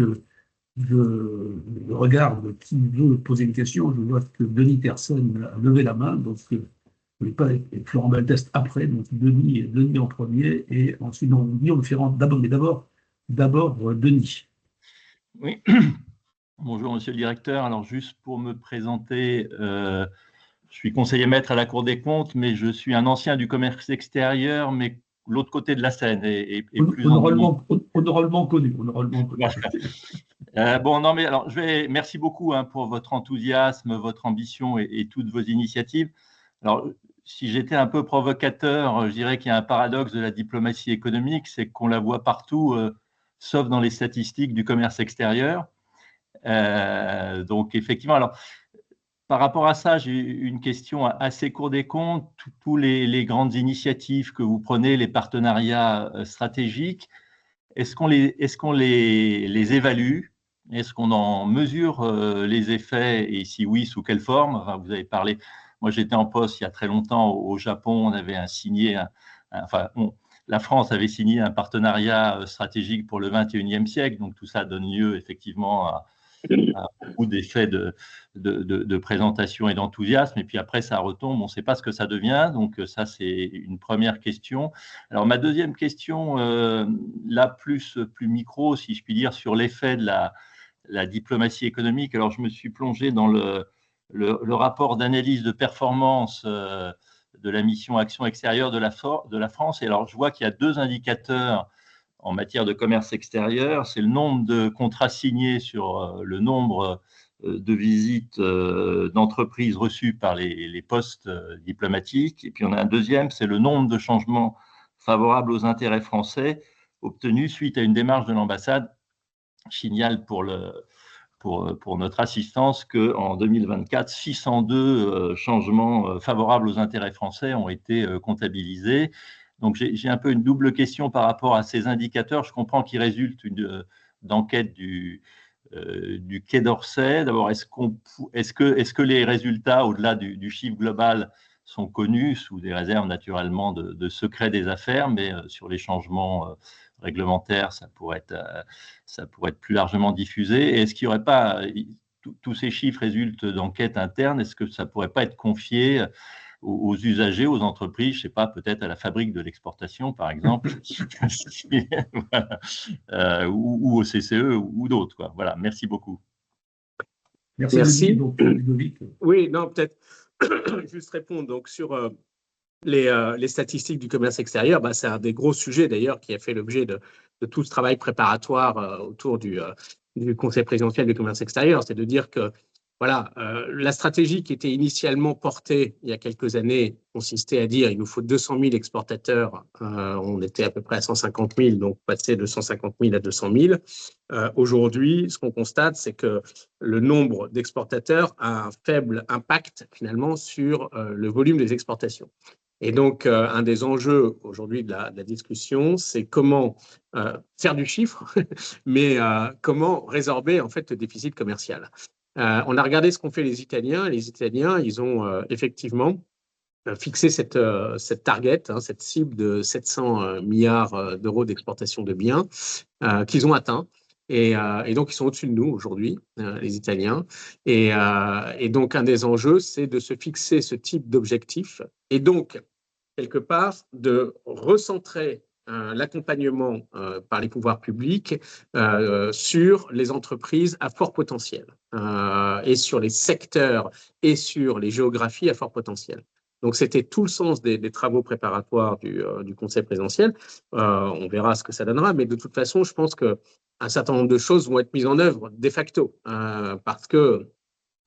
je regarde qui veut poser une question. Je vois que Denis Tersen a levé la main. Donc, je ne vais pas être Florent Baltest après. Donc, Denis en premier. Et ensuite, on fait d'abord Denis. Oui. Bonjour, monsieur le directeur. Alors, juste pour me présenter, je suis conseiller maître à la Cour des comptes, mais je suis un ancien du commerce extérieur, mais l'autre côté de la Seine. Et plus honorablement connu. Bon, non, mais alors, merci beaucoup pour votre enthousiasme, votre ambition et toutes vos initiatives. Alors, si j'étais un peu provocateur, je dirais qu'il y a un paradoxe de la diplomatie économique, c'est qu'on la voit partout, sauf dans les statistiques du commerce extérieur. Donc, effectivement, alors, par rapport à ça, j'ai une question assez Cour des comptes. Tous les grandes initiatives que vous prenez, les partenariats stratégiques, est-ce qu'on les évalue? Est-ce qu'on en mesure les effets? Et si oui, sous quelle forme? Enfin, vous avez parlé, moi j'étais en poste il y a très longtemps au Japon, on avait la France avait signé un partenariat stratégique pour le 21e siècle, donc tout ça donne lieu effectivement à beaucoup d'effets de présentation et d'enthousiasme, et puis après ça retombe, on ne sait pas ce que ça devient, donc ça c'est une première question. Alors ma deuxième question, là plus micro, si je puis dire, sur l'effet de la diplomatie économique. Alors je me suis plongé dans le rapport d'analyse de performance de la mission Action extérieure de la France, et alors je vois qu'il y a deux indicateurs en matière de commerce extérieur, c'est le nombre de contrats signés sur le nombre de visites d'entreprises reçues par les postes diplomatiques. Et puis on a un deuxième, c'est le nombre de changements favorables aux intérêts français obtenus suite à une démarche de l'ambassade. Je signale pour notre assistance qu'en 2024, 602 changements favorables aux intérêts français ont été comptabilisés. Donc, j'ai un peu une double question par rapport à ces indicateurs. Je comprends qu'ils résultent d'enquête du Quai d'Orsay. D'abord, est-ce que les résultats, au-delà du chiffre global, sont connus sous des réserves naturellement de secret des affaires, mais sur les changements réglementaires, ça pourrait être plus largement diffusé. Et est-ce qu'il n'y aurait pas, tous ces chiffres résultent d'enquêtes internes, est-ce que ça ne pourrait pas être confié aux usagers, aux entreprises, je ne sais pas, peut-être à la fabrique de l'exportation, par exemple, voilà. Ou au CCE ou d'autres, quoi. Voilà, merci beaucoup. Merci. Oui, non, peut-être juste répondre donc, sur les statistiques du commerce extérieur. C'est un des gros sujets, d'ailleurs, qui a fait l'objet de tout ce travail préparatoire autour du Conseil présidentiel du commerce extérieur. C'est de dire que voilà, la stratégie qui était initialement portée il y a quelques années consistait à dire il nous faut 200 000 exportateurs. On était à peu près à 150 000, donc passer de 150 000 à 200 000. Aujourd'hui, ce qu'on constate, c'est que le nombre d'exportateurs a un faible impact finalement sur le volume des exportations. Et donc, un des enjeux aujourd'hui de la discussion, c'est comment faire du chiffre, mais comment résorber en fait le déficit commercial. On a regardé ce qu'ont fait les Italiens. Les Italiens, ils ont effectivement fixé cette target, cette cible de 700 milliards d'euros d'exportation de biens qu'ils ont atteint. Et donc, ils sont au-dessus de nous aujourd'hui, les Italiens. Et donc, un des enjeux, c'est de se fixer ce type d'objectif. Et donc, quelque part, de recentrer l'accompagnement par les pouvoirs publics sur les entreprises à fort potentiel et sur les secteurs et sur les géographies à fort potentiel. Donc, c'était tout le sens des travaux préparatoires du Conseil présidentiel. On verra ce que ça donnera, mais de toute façon, je pense qu'un certain nombre de choses vont être mises en œuvre de facto parce que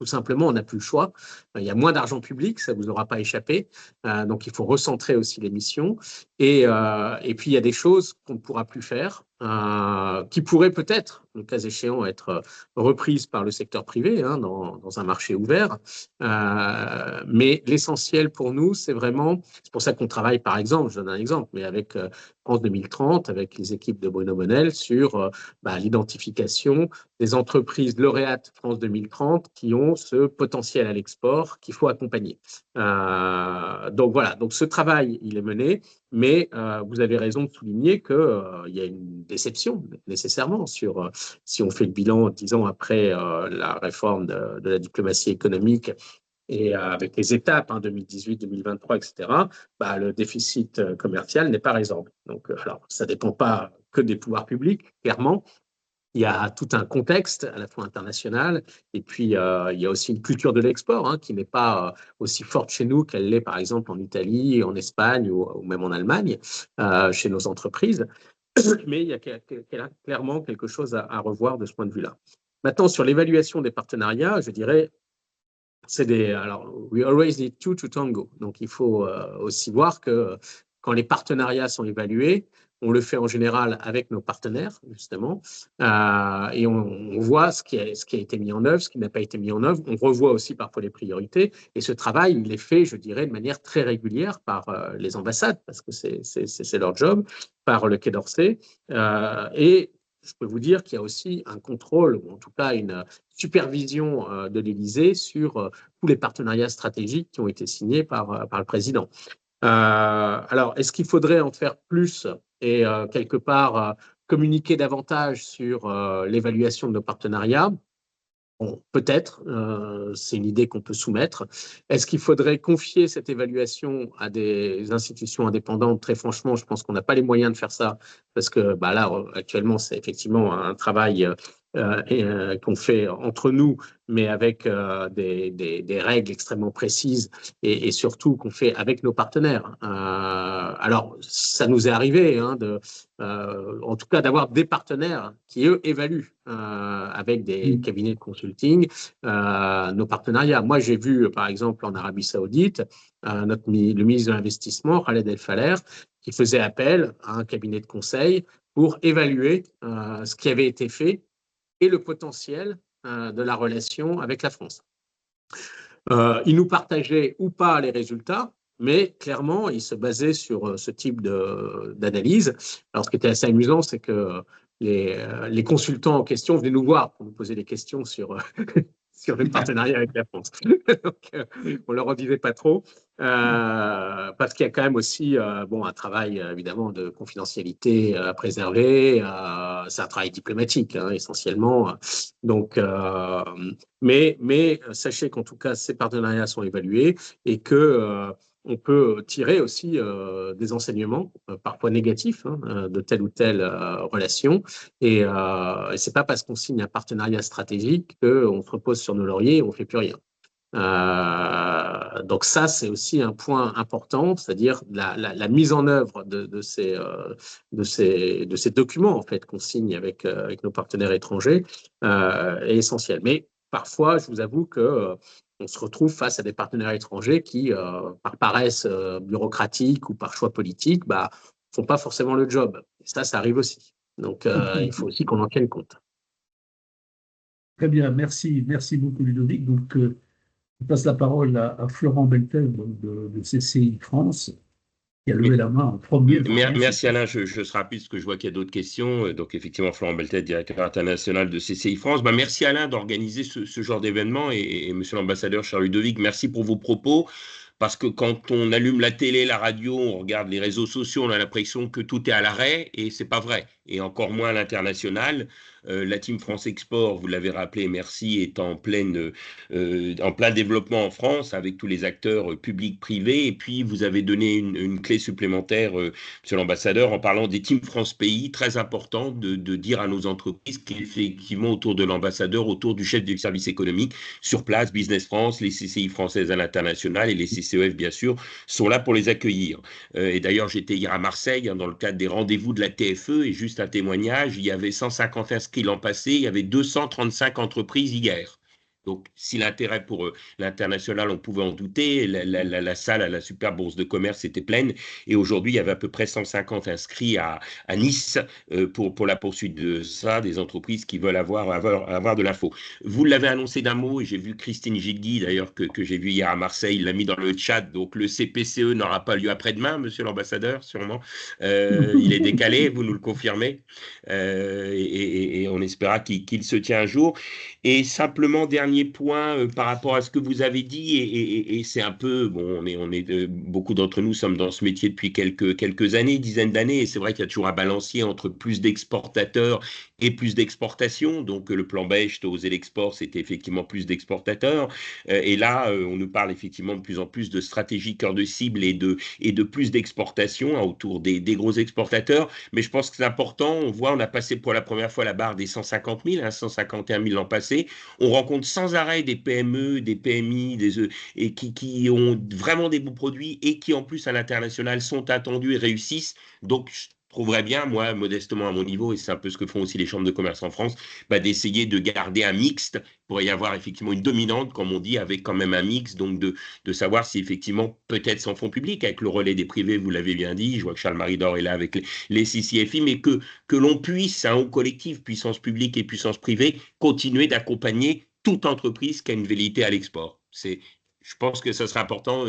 tout simplement, on n'a plus le choix. Il y a moins d'argent public, ça ne vous aura pas échappé. Donc, il faut recentrer aussi les missions. Et puis, il y a des choses qu'on ne pourra plus faire, qui pourraient peut-être, le cas échéant, être reprises par le secteur privé dans un marché ouvert. Mais l'essentiel pour nous, c'est pour ça qu'on travaille, par exemple, je donne un exemple, mais avec France 2030, avec les équipes de Bruno Bonnell, sur l'identification des entreprises lauréates France 2030 qui ont ce potentiel à l'export qu'il faut accompagner. Donc voilà, donc ce travail, il est mené, mais vous avez raison de souligner qu'il y a une déception nécessairement sur si on fait le bilan 10 ans après la réforme de la diplomatie économique et avec les étapes 2018, 2023, etc., le déficit commercial n'est pas résorbé. Donc, alors, ça ne dépend pas que des pouvoirs publics, clairement. Il y a tout un contexte à la fois international et puis il y a aussi une culture de l'export qui n'est pas aussi forte chez nous qu'elle l'est par exemple en Italie, en Espagne ou même en Allemagne chez nos entreprises. Mais il y a clairement quelque chose à revoir de ce point de vue-là. Maintenant, sur l'évaluation des partenariats, je dirais alors, we always need two to tango. Donc, il faut aussi voir que quand les partenariats sont évalués, on le fait en général avec nos partenaires, justement, et on voit ce qui a été mis en œuvre, ce qui n'a pas été mis en œuvre. On revoit aussi parfois les priorités. Et ce travail, il est fait, je dirais, de manière très régulière par les ambassades, parce que c'est leur job, par le Quai d'Orsay. Et je peux vous dire qu'il y a aussi un contrôle, ou en tout cas une supervision de l'Élysée sur tous les partenariats stratégiques qui ont été signés par le président. Alors, est-ce qu'il faudrait en faire plus et quelque part communiquer davantage sur l'évaluation de nos partenariats? Bon, peut-être, c'est une idée qu'on peut soumettre. Est-ce qu'il faudrait confier cette évaluation à des institutions indépendantes? Très franchement, je pense qu'on n'a pas les moyens de faire ça parce que là, actuellement, c'est effectivement un travail qu'on fait entre nous, mais avec des règles extrêmement précises et surtout qu'on fait avec nos partenaires. Alors, ça nous est arrivé, en tout cas, d'avoir des partenaires qui, eux, évaluent avec des cabinets de consulting nos partenariats. Moi, j'ai vu, par exemple, en Arabie Saoudite, le ministre de l'Investissement, Khaled El Faller, qui faisait appel à un cabinet de conseil pour évaluer ce qui avait été fait et le potentiel de la relation avec la France. Il nous partageait ou pas les résultats, mais clairement, il se basait sur ce type d'analyse. Alors, ce qui était assez amusant, c'est que les consultants en question venaient nous voir pour nous poser des questions sur le partenariat avec la France. Donc, on ne leur en disait pas trop, parce qu'il y a quand même aussi un travail, évidemment, de confidentialité à préserver. C'est un travail diplomatique, essentiellement. Donc, mais sachez qu'en tout cas, ces partenariats sont évalués et que on peut tirer aussi des enseignements, parfois négatifs, de telle ou telle relation. Et ce n'est pas parce qu'on signe un partenariat stratégique qu'on se repose sur nos lauriers et on ne fait plus rien. Donc ça, c'est aussi un point important, c'est-à-dire la mise en œuvre de ces documents en fait, qu'on signe avec nos partenaires étrangers est essentielle. Mais parfois, je vous avoue que on se retrouve face à des partenaires étrangers qui, par paresse bureaucratique ou par choix politique, font pas forcément le job. Et ça arrive aussi. Donc, il faut aussi qu'on en tienne compte. Très bien, merci beaucoup Ludovic. Donc, je passe la parole à Florent Beltel de CCI France. qui a levé la main en premier. Merci Alain, je serai rapide parce que je vois qu'il y a d'autres questions. Donc effectivement, Florent Beltet, directeur international de CCI France. Merci Alain d'organiser ce genre d'événement et monsieur l'ambassadeur Charles Ludovic, merci pour vos propos. Parce que quand on allume la télé, la radio, on regarde les réseaux sociaux, on a l'impression que tout est à l'arrêt et c'est pas vrai. Et encore moins à l'international. La Team France Export, vous l'avez rappelé, merci, est en plein développement en France avec tous les acteurs publics, privés. Et puis, vous avez donné une clé supplémentaire, monsieur l'ambassadeur, en parlant des Team France Pays, très important de dire à nos entreprises qu'effectivement, autour de l'ambassadeur, autour du chef du service économique, sur place, Business France, les CCI françaises à l'international et les CCEF, bien sûr, sont là pour les accueillir. Et d'ailleurs, j'étais hier à Marseille, dans le cadre des rendez-vous de la TFE, et juste un témoignage, il y avait 150 inscrits l'an passé, il y avait 235 entreprises hier. Donc, si l'intérêt pour l'international, on pouvait en douter, la salle à la super bourse de commerce était pleine. Et aujourd'hui, il y avait à peu près 150 inscrits à Nice pour la poursuite de ça, des entreprises qui veulent avoir de l'info. Vous l'avez annoncé d'un mot, et j'ai vu Christine Gilgui, d'ailleurs, que j'ai vu hier à Marseille, il l'a mis dans le chat. Donc, le CPCE n'aura pas lieu après-demain, monsieur l'ambassadeur, sûrement. Il est décalé, vous nous le confirmez. Et on espérera qu'il se tient un jour. Et simplement, dernier point par rapport à ce que vous avez dit, et c'est un peu, bon, beaucoup d'entre nous sommes dans ce métier depuis quelques années, dizaines d'années, et c'est vrai qu'il y a toujours un balancier entre plus d'exportateurs et plus d'exportations. Donc le plan Bechtle, oser l'export, c'était effectivement plus d'exportateurs. Et là, on nous parle effectivement de plus en plus de stratégie cœur de cible et de plus d'exportations autour des gros exportateurs. Mais je pense que c'est important. On a passé pour la première fois la barre des 150 000, 151 000 l'an passé. On rencontre sans arrêt des PME, des PMI, et qui ont vraiment des bons produits et qui en plus à l'international sont attendus et réussissent. Donc je trouverais bien, moi, modestement à mon niveau, et c'est un peu ce que font aussi les chambres de commerce en France, d'essayer de garder un mixte pour y avoir effectivement une dominante, comme on dit, avec quand même un mix, donc de savoir si effectivement, peut-être sans fonds publics, avec le relais des privés, vous l'avez bien dit, je vois que Charles-Marie Dor est là avec les CCFI, mais que l'on puisse, au collectif, puissance publique et puissance privée, continuer d'accompagner toute entreprise qui a une velléité à l'export. Je pense que ce serait important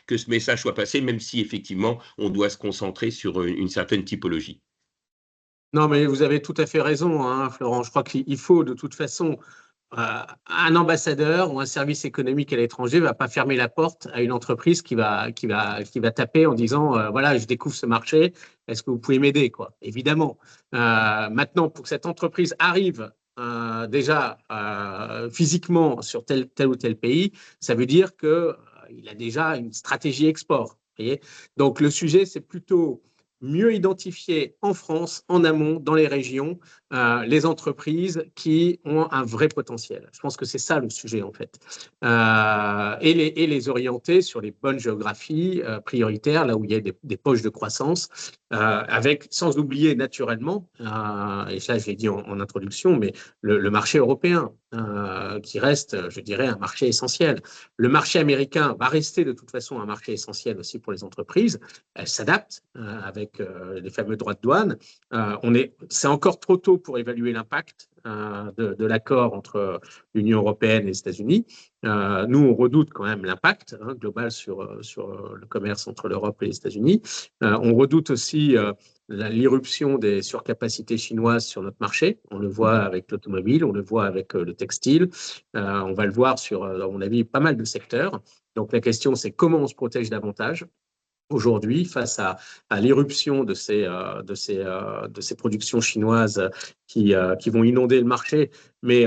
que ce message soit passé, même si effectivement, on doit se concentrer sur une certaine typologie. Non, mais vous avez tout à fait raison, hein, Florent. Je crois qu'il faut de toute façon, un ambassadeur ou un service économique à l'étranger ne va pas fermer la porte à une entreprise qui va taper en disant voilà, je découvre ce marché, est-ce que vous pouvez m'aider, quoi. Évidemment. Maintenant, pour que cette entreprise arrive déjà physiquement sur tel ou tel pays, ça veut dire qu'il a déjà une stratégie export. Voyez. Donc le sujet, c'est plutôt mieux identifier en France, en amont, dans les régions, les entreprises qui ont un vrai potentiel. Je pense que c'est ça le sujet en fait. Et les orienter sur les bonnes géographies prioritaires, là où il y a des poches de croissance, sans oublier naturellement, et ça je l'ai dit en introduction, mais le marché européen, qui reste, je dirais, un marché essentiel. Le marché américain va rester de toute façon un marché essentiel aussi pour les entreprises. Elles s'adaptent avec les fameux droits de douane. C'est encore trop tôt pour évaluer l'impact de l'accord entre l'Union européenne et les États-Unis. Nous, on redoute quand même l'impact global sur le commerce entre l'Europe et les États-Unis. On redoute aussi l'irruption des surcapacités chinoises sur notre marché. On le voit avec l'automobile, on le voit avec le textile. On va le voir sur, à mon avis, pas mal de secteurs. Donc la question, c'est comment on se protège davantage aujourd'hui face à l'irruption de ces productions chinoises qui vont inonder le marché, mais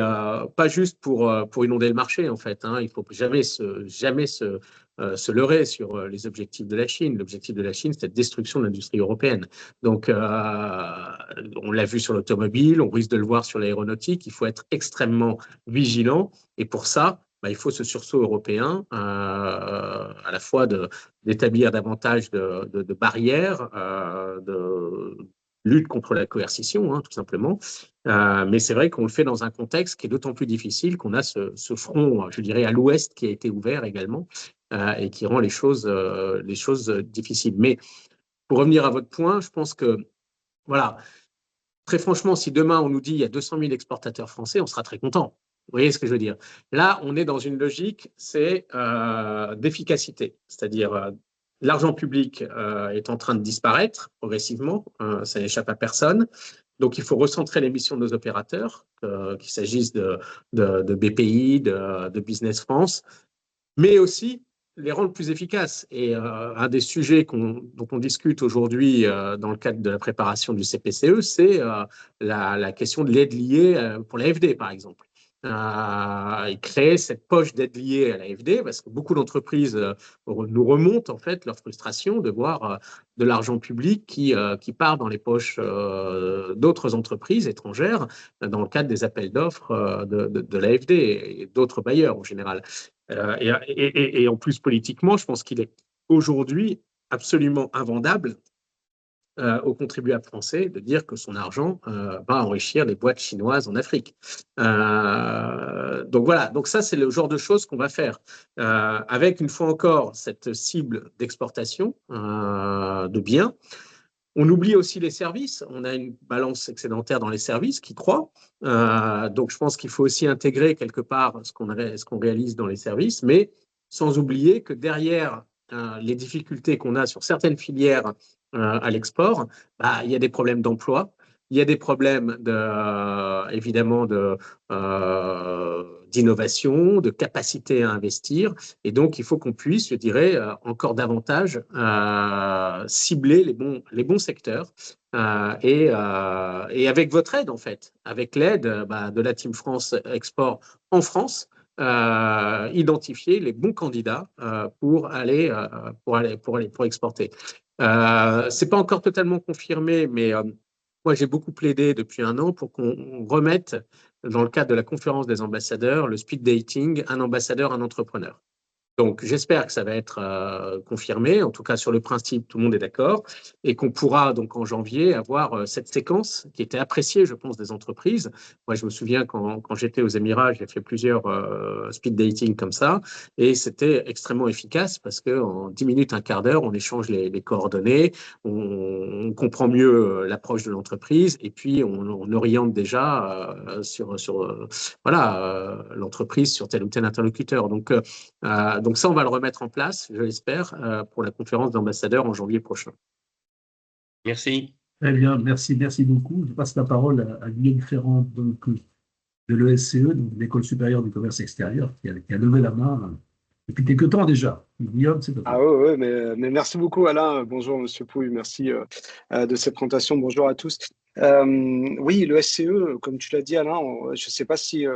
pas juste pour inonder le marché en fait. Il ne faut jamais se leurrer sur les objectifs de la Chine. L'objectif de la Chine, c'est la destruction de l'industrie européenne. Donc, on l'a vu sur l'automobile, on risque de le voir sur l'aéronautique. Il faut être extrêmement vigilant et pour ça, il faut ce sursaut européen, à la fois d'établir davantage de barrières, de lutte contre la coercition, tout simplement. Mais c'est vrai qu'on le fait dans un contexte qui est d'autant plus difficile qu'on a ce front, je dirais, à l'ouest qui a été ouvert également et qui rend les choses difficiles. Mais pour revenir à votre point, je pense que, voilà, très franchement, si demain on nous dit qu'il y a 200 000 exportateurs français, on sera très content. Vous voyez ce que je veux dire? Là, on est dans une logique, c'est d'efficacité, c'est-à-dire l'argent public est en train de disparaître progressivement, ça n'échappe à personne. Donc, il faut recentrer les missions de nos opérateurs, qu'il s'agisse de BPI, de Business France, mais aussi les rendre plus efficaces. Et un des sujets dont on discute aujourd'hui dans le cadre de la préparation du CPCE, c'est la question de l'aide liée pour l'AFD, par exemple. Et créer cette poche d'aide liée à l'AFD, parce que beaucoup d'entreprises nous remontent en fait leur frustration de voir de l'argent public qui part dans les poches d'autres entreprises étrangères dans le cadre des appels d'offres de l'AFD et d'autres bailleurs en général. Et en plus, politiquement, je pense qu'il est aujourd'hui absolument invendable aux contribuables français de dire que son argent va enrichir les boîtes chinoises en Afrique. Donc voilà, donc ça c'est le genre de choses qu'on va faire avec une fois encore cette cible d'exportation de biens. On oublie aussi les services, on a une balance excédentaire dans les services qui croît, donc je pense qu'il faut aussi intégrer quelque part ce qu'on réalise dans les services, mais sans oublier que derrière les difficultés qu'on a sur certaines filières à l'export, il y a des problèmes d'emploi, il y a des problèmes évidemment d'innovation, de capacité à investir, et donc il faut qu'on puisse, je dirais, encore davantage cibler les bons secteurs et avec votre aide en fait, avec l'aide de la Team France Export en France, identifier les bons candidats pour exporter. C'est pas encore totalement confirmé, mais moi j'ai beaucoup plaidé depuis 1 an pour qu'on remette dans le cadre de la conférence des ambassadeurs le speed dating, un ambassadeur, un entrepreneur. Donc, j'espère que ça va être confirmé. En tout cas, sur le principe, tout le monde est d'accord. Et qu'on pourra, donc, en janvier, avoir cette séquence qui était appréciée, je pense, des entreprises. Moi, je me souviens quand j'étais aux Émirats, j'ai fait plusieurs speed dating comme ça. Et c'était extrêmement efficace parce qu'en 10 minutes, un quart d'heure, on échange les coordonnées, on comprend mieux l'approche de l'entreprise et puis on oriente déjà sur l'entreprise sur tel ou tel interlocuteur. Donc ça, on va le remettre en place, je l'espère, pour la conférence d'ambassadeurs en janvier prochain. Merci. Très bien, merci beaucoup. Je passe la parole à Guillaume Ferrand donc, de l'ESCE, donc l'École supérieure du commerce extérieur, qui a levé la main depuis quelques temps déjà. Guillaume, c'est à toi. Oui, mais merci beaucoup Alain. Bonjour Monsieur Pouille, merci de cette présentation. Bonjour à tous. Oui, le SCE, comme tu l'as dit Alain, je ne sais pas si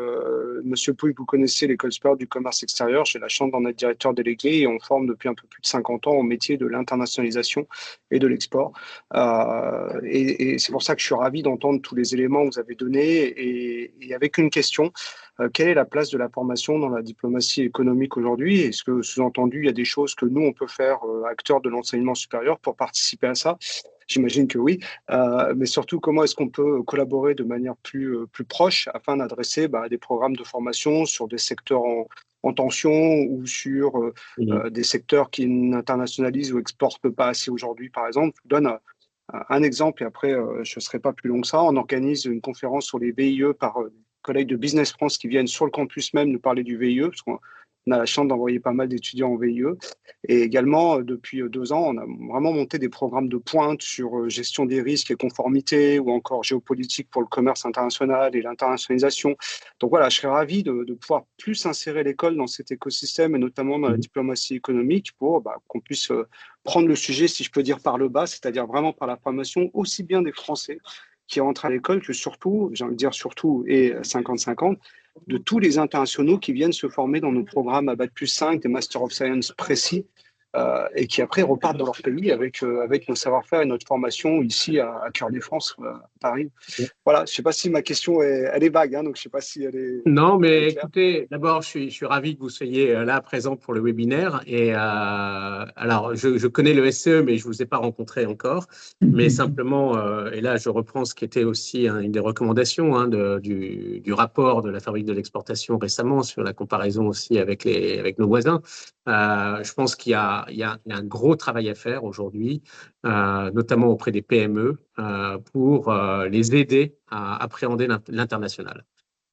Monsieur Pouille, vous connaissez l'École supérieure du commerce extérieur. J'ai la chance d'en être directeur délégué et on forme depuis un peu plus de 50 ans au métier de l'internationalisation et de l'export. Et c'est pour ça que je suis ravi d'entendre tous les éléments que vous avez donnés et avec une question. Quelle est la place de la formation dans la diplomatie économique aujourd'hui? Est-ce que, sous-entendu, il y a des choses que nous, on peut faire, acteurs de l'enseignement supérieur, pour participer à ça? J'imagine que oui. Mais surtout, comment est-ce qu'on peut collaborer de manière plus proche afin d'adresser des programmes de formation sur des secteurs en tension ou sur des secteurs qui n'internationalisent ou exportent pas assez aujourd'hui, par exemple? Je vous donne un exemple et après, je ne serai pas plus long que ça. On organise une conférence sur les VIE par collègues de Business France qui viennent sur le campus même nous parler du VIE, parce qu'on a la chance d'envoyer pas mal d'étudiants en VIE. Et également, depuis 2 ans, on a vraiment monté des programmes de pointe sur gestion des risques et conformité, ou encore géopolitique pour le commerce international et l'internationalisation. Donc voilà, je serais ravi de pouvoir plus insérer l'école dans cet écosystème, et notamment dans la diplomatie économique, pour qu'on puisse prendre le sujet, si je peux dire, par le bas, c'est-à-dire vraiment par la formation aussi bien des Français qui rentrent à l'école que surtout, j'ai envie de dire surtout, et 50-50, de tous les internationaux qui viennent se former dans nos programmes à Bac+5, des Master of Science précis, et qui après repartent dans leur pays avec nos savoir-faire et notre formation ici à Cœur des France, à Paris. Voilà, je ne sais pas si ma question elle est vague, donc je ne sais pas si elle est... Non, mais écoutez, d'abord, je suis ravi que vous soyez là présent pour le webinaire. Et alors, je connais le SCE, mais je ne vous ai pas rencontré encore. Mais simplement, et là, je reprends ce qui était aussi une des recommandations du rapport de la Fabrique de l'exportation récemment sur la comparaison aussi avec nos voisins. Je pense qu'il y a un gros travail à faire aujourd'hui, notamment auprès des PME, pour les aider à appréhender l'international.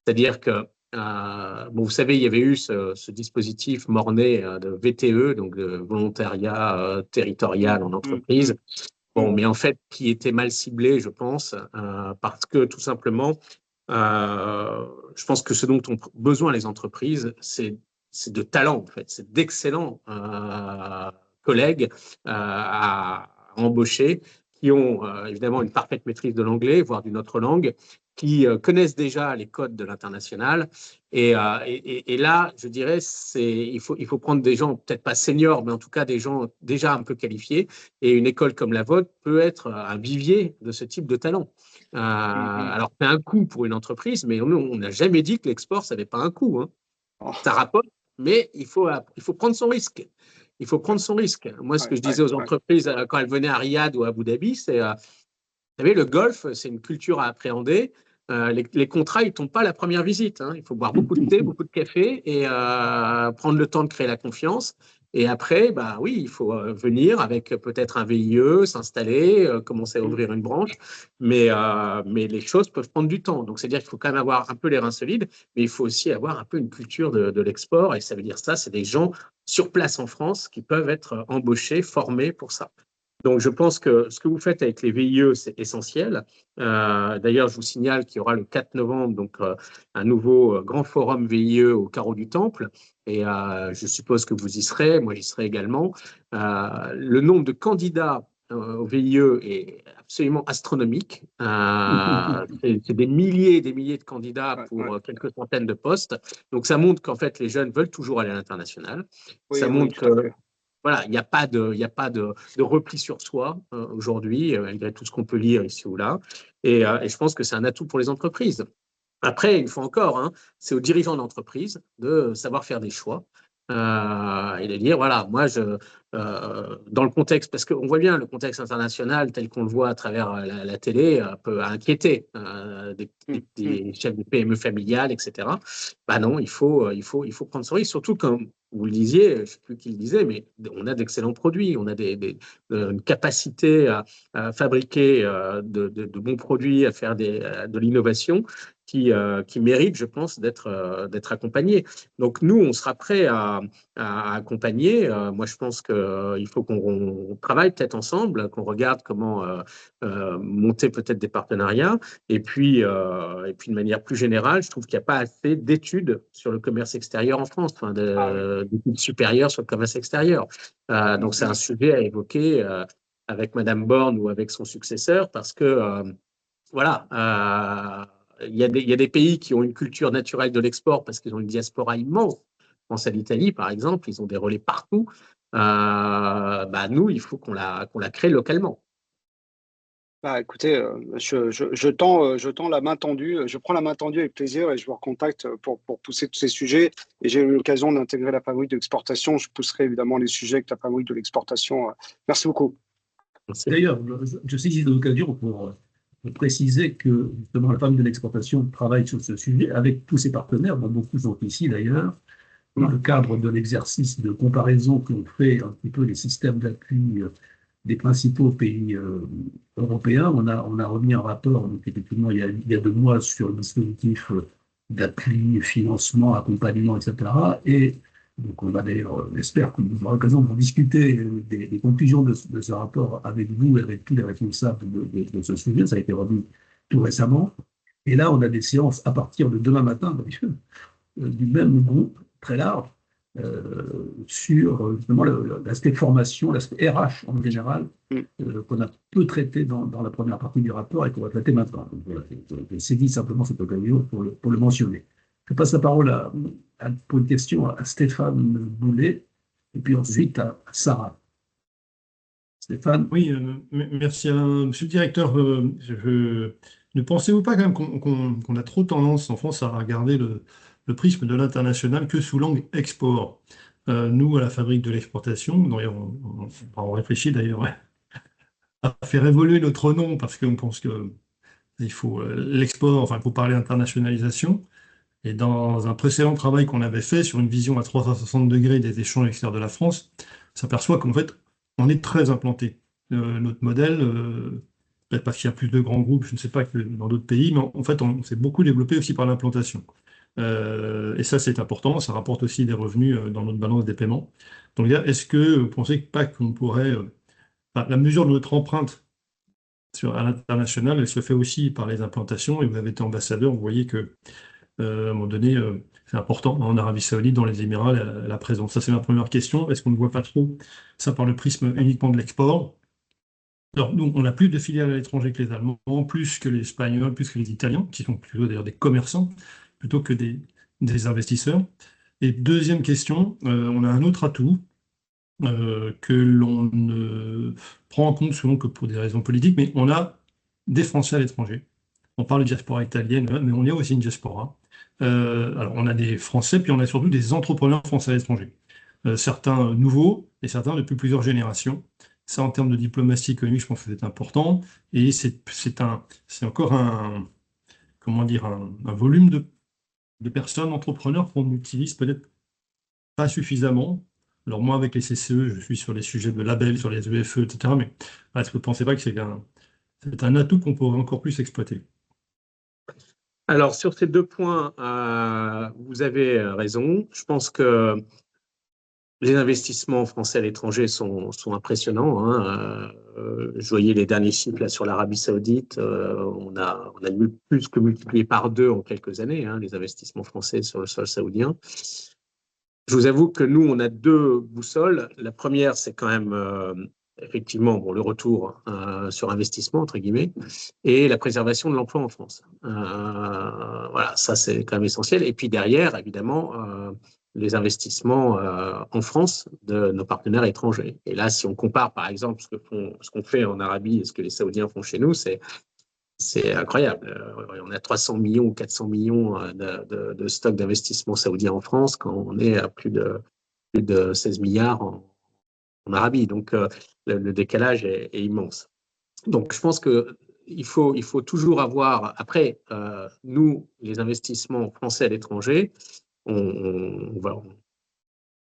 C'est-à-dire que Bon, vous savez, il y avait eu ce dispositif Mornay de VTE, donc de volontariat territorial en entreprise. Bon, mais en fait, qui était mal ciblé, je pense, parce que tout simplement, je pense que ce dont ont besoin les entreprises, c'est de talent, en fait, c'est d'excellents collègues à embaucher qui ont évidemment une parfaite maîtrise de l'anglais, voire d'une autre langue, qui connaissent déjà les codes de l'international. Et là, je dirais, il faut prendre des gens, peut-être pas seniors, mais en tout cas des gens déjà un peu qualifiés. Et une école comme la vôtre peut être un vivier de ce type de talent. Alors, c'est un coût pour une entreprise, mais on n'a jamais dit que l'export, ça n'avait pas un coût. Hein. Ça rapporte, mais il faut prendre son risque. Il faut prendre son risque. Moi, ce que je disais aux entreprises quand elles venaient à Riyad ou à Abu Dhabi, c'est, vous savez, le golf, c'est une culture à appréhender. Les contrats, ils ne tombent pas à la première visite. Hein. Il faut boire beaucoup de thé, beaucoup de café et prendre le temps de créer la confiance. Et après, bah oui, il faut venir avec peut-être un VIE, s'installer, commencer à ouvrir une branche. Mais les choses peuvent prendre du temps. Donc, c'est-à-dire qu'il faut quand même avoir un peu les reins solides, mais il faut aussi avoir un peu une culture de l'export. Et ça veut dire ça, c'est des gens sur place en France qui peuvent être embauchés, formés pour ça. Donc, je pense que ce que vous faites avec les VIE, c'est essentiel. D'ailleurs, je vous signale qu'il y aura le 4 novembre donc, un nouveau grand forum VIE au Carreau du Temple. Et je suppose que vous y serez, moi j'y serai également. Le nombre de candidats au VIE est absolument astronomique. C'est des milliers et des milliers de candidats pour quelques centaines de postes. Donc, ça montre qu'en fait, les jeunes veulent toujours aller à l'international. Ça montre que voilà, il n'y a pas de repli sur soi aujourd'hui, malgré tout ce qu'on peut lire ici ou là. Et je pense que c'est un atout pour les entreprises. Après, une fois encore, hein, c'est aux dirigeants d'entreprise de savoir faire des choix et de dire, voilà, moi, dans le contexte, parce qu'on voit bien le contexte international tel qu'on le voit à travers la télé peut inquiéter des chefs de PME familiales, etc. Bah non, il faut prendre son risque, surtout comme vous le disiez, je ne sais plus qui le disait, mais on a d'excellents produits, on a une capacité à fabriquer de bons produits, à faire de l'innovation qui mérite, je pense, d'être accompagné. Donc, nous, on sera prêt à accompagner. Moi, je pense qu'il faut qu'on travaille peut-être ensemble, qu'on regarde comment monter peut-être des partenariats. Et puis, de manière plus générale, je trouve qu'il n'y a pas assez d'études sur le commerce extérieur en France, d'études supérieures sur le commerce extérieur. Donc, c'est un sujet à évoquer avec Madame Borne ou avec son successeur, parce que, voilà, il y a des pays qui ont une culture naturelle de l'export parce qu'ils ont une diaspora immense. Je pense à l'Italie, par exemple, ils ont des relais partout. Nous, il faut qu'on la crée localement. Écoutez, je tends la main tendue, je prends la main tendue avec plaisir et je vous recontacte pour pousser tous ces sujets. Et j'ai eu l'occasion d'intégrer la fabrique de l'exportation. Je pousserai évidemment les sujets avec la fabrique de l'exportation. Merci beaucoup. D'ailleurs, je saisis l'occasion pour préciser que justement la fabrique de l'exportation travaille sur ce sujet avec tous ses partenaires, dont beaucoup sont ici d'ailleurs, dans le cadre de l'exercice de comparaison qu'on fait un petit peu les systèmes d'appui des principaux pays européens. On a remis un rapport, donc effectivement, il y a 2 mois sur le dispositif d'appui, financement, accompagnement, etc. Et donc, on va d'ailleurs, j'espère qu'on aura l'occasion de discuter des conclusions de ce rapport avec vous et avec tous les responsables de ce sujet. Ça a été remis tout récemment. Et là, on a des séances à partir de demain matin, du même groupe très large, sur justement l'aspect formation, l'aspect RH en général, qu'on a peu traité dans la première partie du rapport et qu'on va traiter maintenant. Donc, voilà, je saisis simplement cette occasion pour le mentionner. Je passe la parole pour une question à Stéphane Boulet et puis ensuite à Sarah. Stéphane. Oui, merci Alain. Monsieur le directeur, ne pensez-vous pas quand même qu'on a trop tendance en France à regarder le prisme de l'international que sous l'angle export? Nous, à la fabrique de l'exportation, on réfléchit d'ailleurs à faire évoluer notre nom parce qu'on pense qu'il faut l'export, enfin il faut parler internationalisation. Et dans un précédent travail qu'on avait fait sur une vision à 360 degrés des échanges extérieurs de la France, on s'aperçoit qu'en fait, on est très implanté. Notre modèle, peut-être parce qu'il y a plus de grands groupes, je ne sais pas, que dans d'autres pays, mais en fait, on s'est beaucoup développé aussi par l'implantation. Et ça, c'est important. Ça rapporte aussi des revenus dans notre balance des paiements. Donc, est-ce que vous pensez pas qu'on pourrait... la mesure de notre empreinte à l'international, elle se fait aussi par les implantations. Et vous avez été ambassadeur, vous voyez que à un moment donné, c'est important en Arabie Saoudite, dans les Émirats, la présence. Ça, c'est ma première question. Est-ce qu'on ne voit pas trop ça par le prisme uniquement de l'export? Alors, nous, on a plus de filiales à l'étranger que les Allemands, plus que les Espagnols, plus que les Italiens, qui sont plutôt d'ailleurs des commerçants, plutôt que des investisseurs. Et deuxième question, on a un autre atout que l'on ne prend en compte souvent que pour des raisons politiques, mais on a des Français à l'étranger. On parle de diaspora italienne, mais on est aussi une diaspora. Alors, on a des Français, puis on a surtout des entrepreneurs français à l'étranger. Certains nouveaux et certains depuis plusieurs générations. Ça, en termes de diplomatie économique, je pense que c'est important. Et c'est encore comment dire, un volume de personnes, entrepreneurs qu'on utilise peut-être pas suffisamment. Alors moi, avec les CCE, je suis sur les sujets de labels, sur les EFE, etc. Mais est-ce que vous ne pensez pas que c'est un atout qu'on pourrait encore plus exploiter? Alors, sur ces deux points, vous avez raison. Je pense que les investissements français à l'étranger sont impressionnants. Hein. Je voyais les derniers chiffres là, sur l'Arabie Saoudite. On a plus que multiplié par 2 en quelques années, hein, les investissements français sur le sol saoudien. Je vous avoue que nous, on a 2 boussoles. La première, c'est quand même effectivement le retour sur investissement, entre guillemets, et la préservation de l'emploi en France. Voilà, ça, c'est quand même essentiel. Et puis derrière, évidemment, les investissements en France de nos partenaires étrangers. Et là, si on compare, par exemple, ce qu'on fait en Arabie et ce que les Saoudiens font chez nous, c'est incroyable. On a 300 millions ou 400 millions de stocks d'investissement saoudien en France quand on est à plus de 16 milliards en Arabie. Donc, le décalage est immense. Donc, je pense qu'il faut toujours avoir... Après, nous, les investissements français à l'étranger, on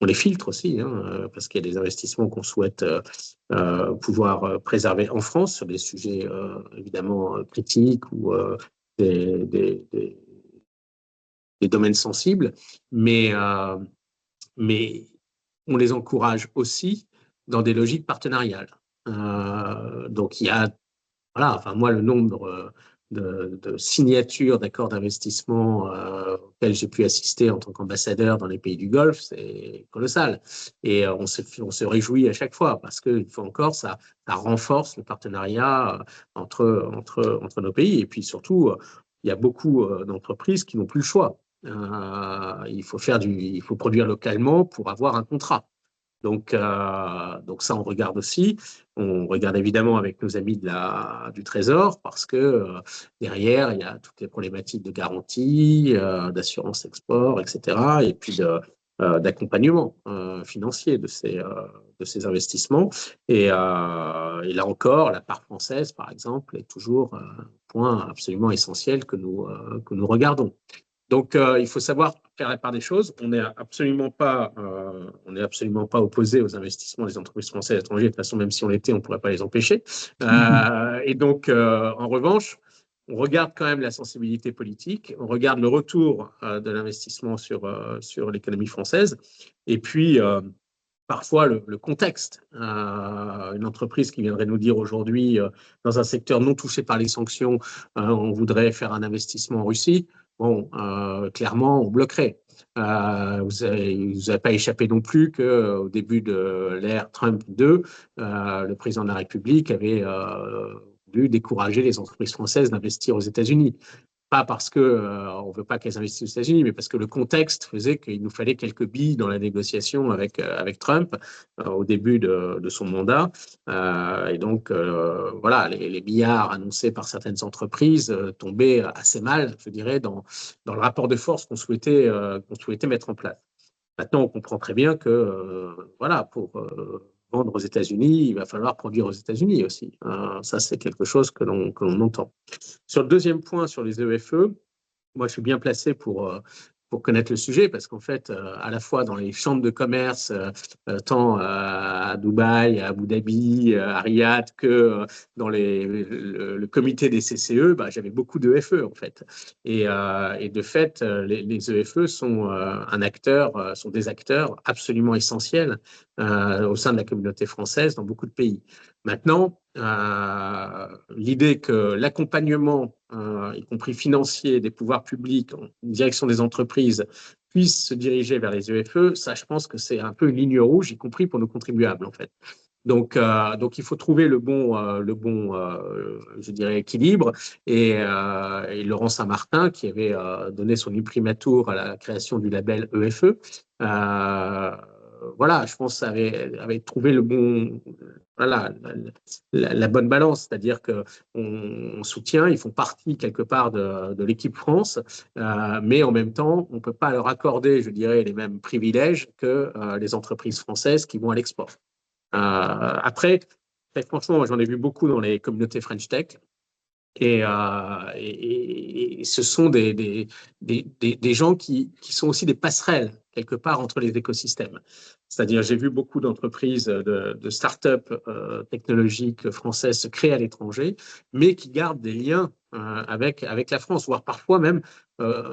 les filtre aussi, hein, parce qu'il y a des investissements qu'on souhaite pouvoir préserver en France sur des sujets évidemment critiques ou des domaines sensibles, mais on les encourage aussi dans des logiques partenariales. Donc, il y a, voilà, enfin, moi, le nombre de signatures d'accords d'investissement auxquels j'ai pu assister en tant qu'ambassadeur dans les pays du Golfe, c'est colossal. Et on se réjouit à chaque fois parce que, une fois encore, ça renforce le partenariat entre nos pays. Et puis surtout, il y a beaucoup d'entreprises qui n'ont plus le choix. Il faut produire localement pour avoir un contrat. Donc ça, on regarde aussi. On regarde évidemment avec nos amis du Trésor parce que derrière, il y a toutes les problématiques de garantie, d'assurance export, etc. Et puis d'accompagnement financier de ces investissements. Et là encore, la part française, par exemple, est toujours un point absolument essentiel que nous regardons. Donc, il faut savoir faire la part des choses. On n'est absolument pas opposé aux investissements des entreprises françaises à l'étranger. De toute façon, même si on l'était, on ne pourrait pas les empêcher. Et donc, en revanche, on regarde quand même la sensibilité politique. On regarde le retour de l'investissement sur l'économie française. Et puis, parfois, le contexte. Une entreprise qui viendrait nous dire aujourd'hui, dans un secteur non touché par les sanctions, on voudrait faire un investissement en Russie. Bon, clairement, on bloquerait. Vous n'avez pas échappé non plus qu'au début de l'ère Trump 2, le président de la République avait voulu décourager les entreprises françaises d'investir aux États-Unis. Pas parce qu'on ne veut pas qu'elles investissent aux États-Unis, mais parce que le contexte faisait qu'il nous fallait quelques billes dans la négociation avec Trump au début de son mandat. Et donc, voilà, les milliards annoncés par certaines entreprises tombaient assez mal, je dirais, dans le rapport de force qu'on souhaitait mettre en place. Maintenant, on comprend très bien que, voilà, pour vendre aux États-Unis, il va falloir produire aux États-Unis aussi. Ça, c'est quelque chose que l'on entend. Sur le deuxième point, sur les EFE, moi, je suis bien placé pour pour connaître le sujet, parce qu'en fait, à la fois dans les chambres de commerce, tant à Dubaï, à Abu Dhabi, à Riyad, que dans le comité des CCE, j'avais beaucoup d'EFE en fait. Et de fait, les EFE sont sont des acteurs absolument essentiels au sein de la communauté française dans beaucoup de pays. Maintenant, l'idée que l'accompagnement, y compris financier, des pouvoirs publics en direction des entreprises puisse se diriger vers les EFE, ça, je pense que c'est un peu une ligne rouge, y compris pour nos contribuables, en fait. Donc il faut trouver le bon je dirais, équilibre. Et Laurent Saint-Martin, qui avait donné son imprimatur à la création du label EFE, voilà, je pense avait trouvé le bon, voilà, la bonne balance, c'est-à-dire qu'on soutient, ils font partie quelque part de l'équipe France, mais en même temps, on ne peut pas leur accorder, je dirais, les mêmes privilèges que les entreprises françaises qui vont à l'export. Après, très franchement, j'en ai vu beaucoup dans les communautés French Tech. Et ce sont des gens qui sont aussi des passerelles, quelque part, entre les écosystèmes. C'est-à-dire, j'ai vu beaucoup d'entreprises, de start-up technologiques françaises se créer à l'étranger, mais qui gardent des liens avec la France, voire parfois même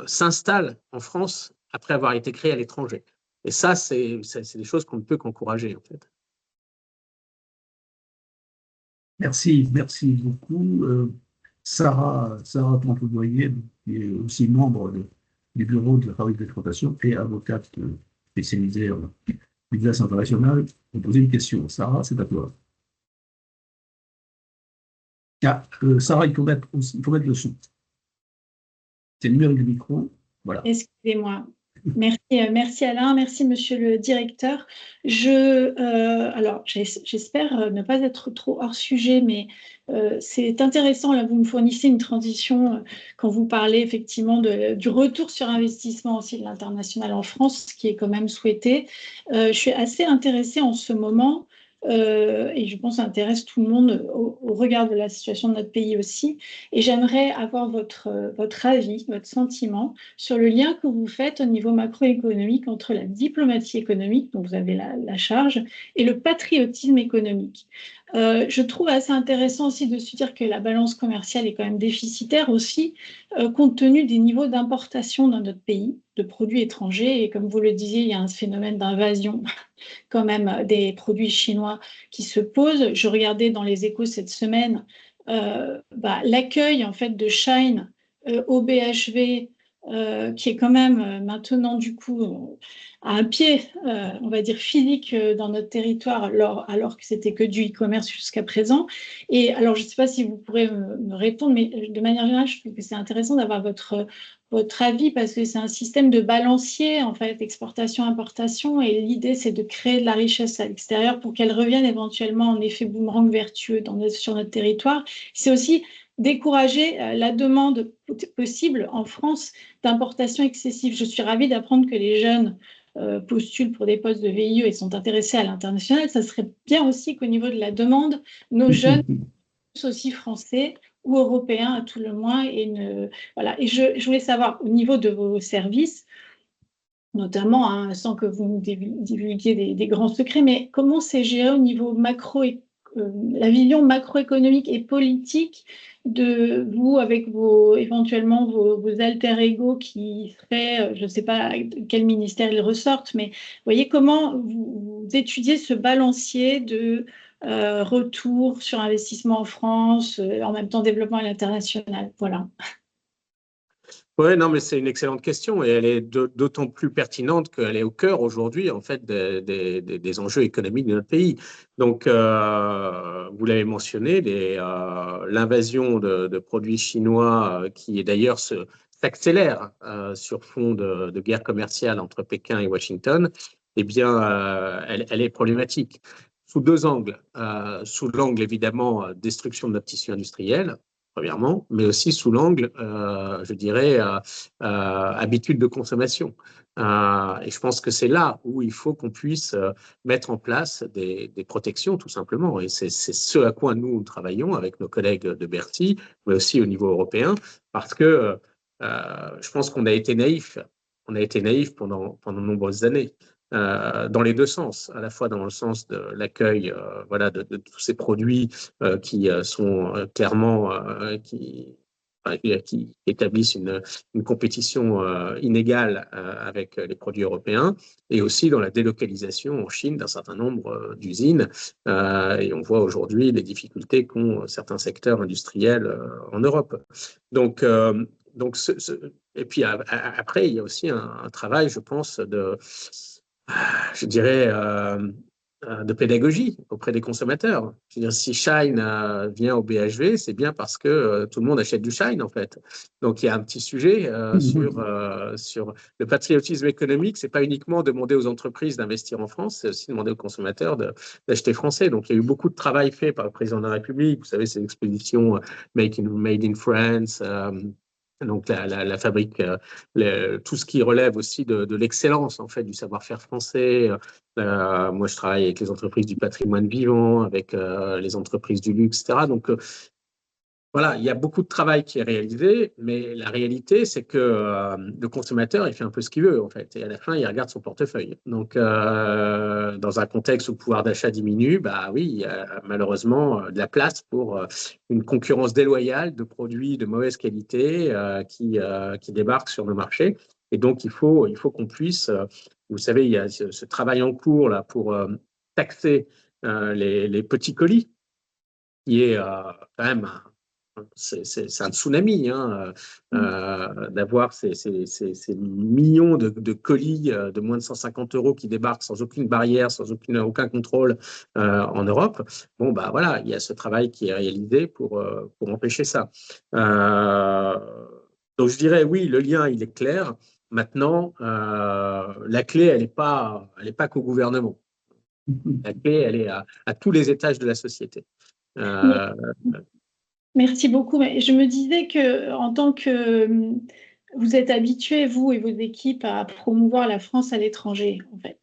s'installent en France après avoir été créées à l'étranger. Et ça, c'est des choses qu'on ne peut qu'encourager, en fait. Merci beaucoup. Sarah Tempoudoyer, qui est aussi membre du bureau de la fabrique d'exploitation et avocate spécialisée en business international, on posait une question. Sarah, c'est à toi. Sarah, il faut mettre le son. C'est le numéro du micro. Voilà. Excusez-moi. Merci Alain, merci monsieur le directeur. Alors j'espère ne pas être trop hors sujet, mais c'est intéressant, là vous me fournissez une transition quand vous parlez effectivement du retour sur investissement aussi de l'international en France, ce qui est quand même souhaité. Je suis assez intéressée en ce moment, et je pense que ça intéresse tout le monde au regard de la situation de notre pays aussi. Et j'aimerais avoir votre avis, votre sentiment sur le lien que vous faites au niveau macroéconomique entre la diplomatie économique, dont vous avez la charge, et le patriotisme économique. Je trouve assez intéressant aussi de se dire que la balance commerciale est quand même déficitaire aussi, compte tenu des niveaux d'importation dans notre pays de produits étrangers. Et comme vous le disiez, il y a un phénomène d'invasion quand même des produits chinois qui se posent. Je regardais dans les Échos cette semaine l'accueil en fait de Shine au BHV, qui est quand même maintenant du coup à un pied, on va dire physique dans notre territoire, alors que c'était que du e-commerce jusqu'à présent. Et alors, je ne sais pas si vous pourrez me répondre, mais de manière générale, je trouve que c'est intéressant d'avoir votre avis, parce que c'est un système de balancier, en fait, exportation-importation, et l'idée, c'est de créer de la richesse à l'extérieur pour qu'elle revienne éventuellement en effet boomerang vertueux sur notre territoire. C'est aussi décourager la demande possible en France d'importation excessive. Je suis ravie d'apprendre que les jeunes postulent pour des postes de VIE et sont intéressés à l'international. Ça serait bien aussi qu'au niveau de la demande, nos jeunes soient aussi français ou européens à tout le moins. Voilà. Et je voulais savoir, au niveau de vos services, notamment, sans que vous nous divulguiez des grands secrets, mais comment c'est géré au niveau la vision macroéconomique et politique de vous, avec éventuellement vos alter ego qui seraient, je ne sais pas quel ministère ils ressortent, mais voyez comment vous étudiez ce balancier de retour sur investissement en France, en même temps développement à l'international. Voilà. Oui, non, mais c'est une excellente question, et elle est d'autant plus pertinente qu'elle est au cœur aujourd'hui, en fait, des enjeux économiques de notre pays. Donc, vous l'avez mentionné, l'invasion de produits chinois, qui d'ailleurs s'accélère sur fond de guerre commerciale entre Pékin et Washington, eh bien, elle est problématique sous deux angles. Sous l'angle, évidemment, destruction de notre tissu industriel, premièrement, mais aussi sous l'angle, je dirais, habitude de consommation. Et je pense que c'est là où il faut qu'on puisse mettre en place des protections, tout simplement. Et c'est ce à quoi nous travaillons avec nos collègues de Bercy, mais aussi au niveau européen, parce que je pense qu'on a été naïfs on a été naïf pendant de nombreuses années. Dans les deux sens, à la fois dans le sens de l'accueil de tous ces produits qui sont clairement qui établissent une compétition inégale avec les produits européens, et aussi dans la délocalisation en Chine d'un certain nombre d'usines. Et on voit aujourd'hui les difficultés qu'ont certains secteurs industriels en Europe. Donc et puis après, il y a aussi un travail, je pense, je dirais, de pédagogie auprès des consommateurs. Je veux dire, si Shine vient au BHV, c'est bien parce que tout le monde achète du Shine, en fait. Donc, il y a un petit sujet sur le patriotisme économique. Ce n'est pas uniquement demander aux entreprises d'investir en France, c'est aussi demander aux consommateurs d'acheter français. Donc, il y a eu beaucoup de travail fait par le président de la République. Vous savez, ces expositions Made in France, donc la fabrique, tout ce qui relève aussi de l'excellence, en fait, du savoir-faire français. Moi, je travaille avec les entreprises du patrimoine vivant, avec les entreprises du luxe, etc. Donc, voilà, il y a beaucoup de travail qui est réalisé, mais la réalité, c'est que le consommateur, il fait un peu ce qu'il veut, en fait. Et à la fin, il regarde son portefeuille. Donc, dans un contexte où le pouvoir d'achat diminue, bah oui, il y a malheureusement de la place pour une concurrence déloyale de produits de mauvaise qualité qui débarquent sur nos marchés. Et donc, il faut qu'on puisse, vous savez, il y a ce travail en cours là pour taxer les petits colis, qui est quand même c'est un tsunami d'avoir ces millions de colis de moins de 150 € qui débarquent sans aucune barrière, sans aucun contrôle en Europe. Bon, bah voilà, il y a ce travail qui est réalisé pour empêcher ça. Donc je dirais oui, le lien il est clair. Maintenant, la clé elle n'est pas qu'au gouvernement. La clé elle est à tous les étages de la société. Merci beaucoup. Je me disais que, en tant que vous êtes habitués, vous et vos équipes, à promouvoir la France à l'étranger, en fait.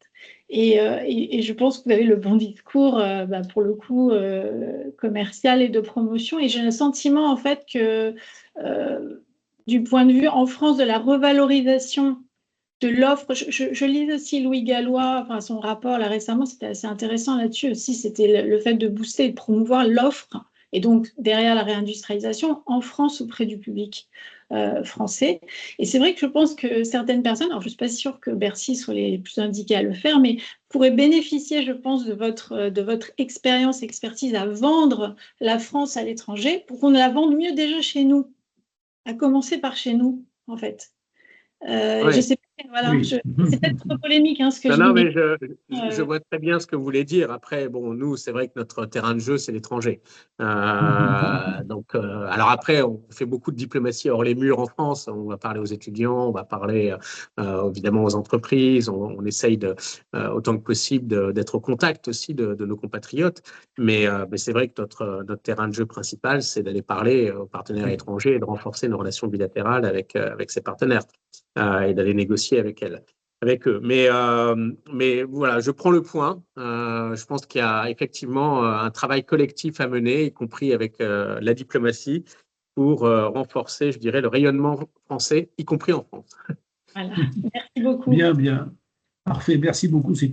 Et je pense que vous avez le bon discours, pour le coup, commercial et de promotion. Et j'ai le sentiment, en fait, que du point de vue en France de la revalorisation de l'offre, je lis aussi Louis Gallois, enfin, son rapport là récemment, c'était assez intéressant là-dessus aussi, c'était le fait de booster et de promouvoir l'offre, et donc derrière la réindustrialisation en France auprès du public français. Et c'est vrai que je pense que certaines personnes, alors je ne suis pas sûre que Bercy soit les plus indiqués à le faire, mais pourraient bénéficier, je pense, de votre expérience, expertise à vendre la France à l'étranger pour qu'on la vende mieux déjà chez nous, à commencer par chez nous, en fait. Ouais. Je sais pas, voilà, Oui. c'est peut-être trop polémique ce que je Non, dis. mais je vois très bien ce que vous voulez dire. Après, bon, nous, c'est vrai que notre terrain de jeu, c'est l'étranger. Donc, alors après, on fait beaucoup de diplomatie hors les murs en France. On va parler aux étudiants, on va parler évidemment aux entreprises. On essaye autant que possible d'être au contact aussi de nos compatriotes. Mais c'est vrai que notre terrain de jeu principal, c'est d'aller parler aux partenaires étrangers et de renforcer nos relations bilatérales avec ces partenaires. Et d'aller négocier avec eux. Mais voilà, je prends le point. Je pense qu'il y a effectivement un travail collectif à mener, y compris avec la diplomatie, pour renforcer, je dirais, le rayonnement français, y compris en France. Voilà, merci beaucoup. Bien. Parfait, merci beaucoup. C'est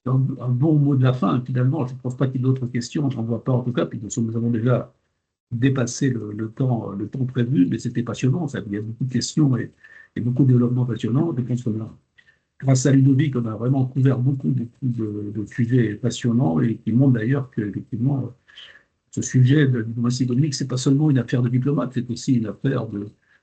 un bon mot de la fin. Finalement, je ne pense pas qu'il y ait d'autres questions. Je n'en vois pas en tout cas, puis nous avons déjà dépassé le temps prévu, mais c'était passionnant. Il y a beaucoup de questions et beaucoup de développements passionnants. Je pense grâce à Ludovic, on a vraiment couvert beaucoup de sujets passionnants et qui montrent d'ailleurs qu'effectivement, ce sujet de diplomatie économique, ce n'est pas seulement une affaire de diplomate, c'est aussi une affaire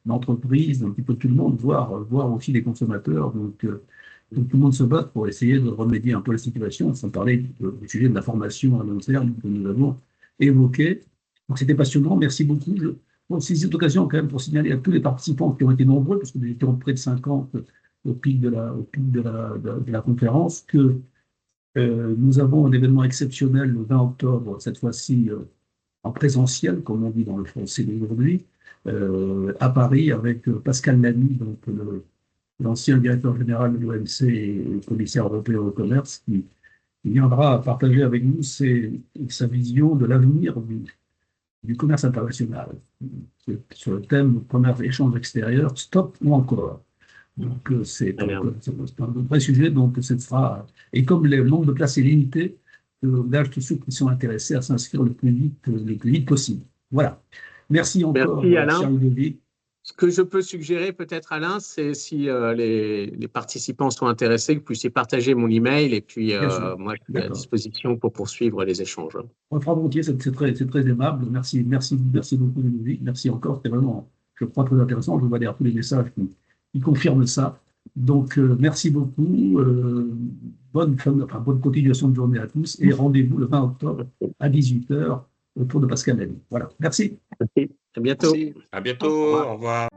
d'entreprise, d'un petit peu tout le monde, voire aussi des consommateurs. Donc, tout le monde se bat pour essayer de remédier un peu à la situation, sans parler du sujet de la formation à long terme que nous avons évoqué. Donc, c'était passionnant. Merci beaucoup. Je saisis cette occasion quand même pour signaler à tous les participants qui ont été nombreux, parce que nous étions près de 50 au pic de la conférence, que nous avons un événement exceptionnel le 20 octobre, cette fois-ci en présentiel, comme on dit dans le français d'aujourd'hui, à Paris, avec Pascal Lamy, donc l'ancien directeur général de l'OMC et commissaire européen au commerce, qui viendra partager avec nous sa vision de l'avenir du commerce international, sur le thème commerce échange extérieur, stop ou encore. Donc, c'est un vrai sujet. Donc, ce sera, et comme le nombre de places est limité, je engage tous ceux qui sont intéressés à s'inscrire le plus vite possible. Voilà. Merci encore, Merci, Alain. cher Ludovic. Ce que je peux suggérer peut-être, Alain, c'est si les participants sont intéressés, que vous puissiez partager mon email et puis moi, je suis à disposition pour poursuivre les échanges. On le fera volontiers, c'est très aimable. Merci beaucoup, Ludovic. Merci encore. C'était vraiment, je crois, très intéressant. Je vois d'ailleurs tous les messages qui confirment ça. Donc, merci beaucoup. Bonne continuation de journée à tous et rendez-vous le 20 octobre à 18h autour de Pascal Lamy. Voilà. Merci. Merci. À bientôt. Merci. À bientôt. Au revoir.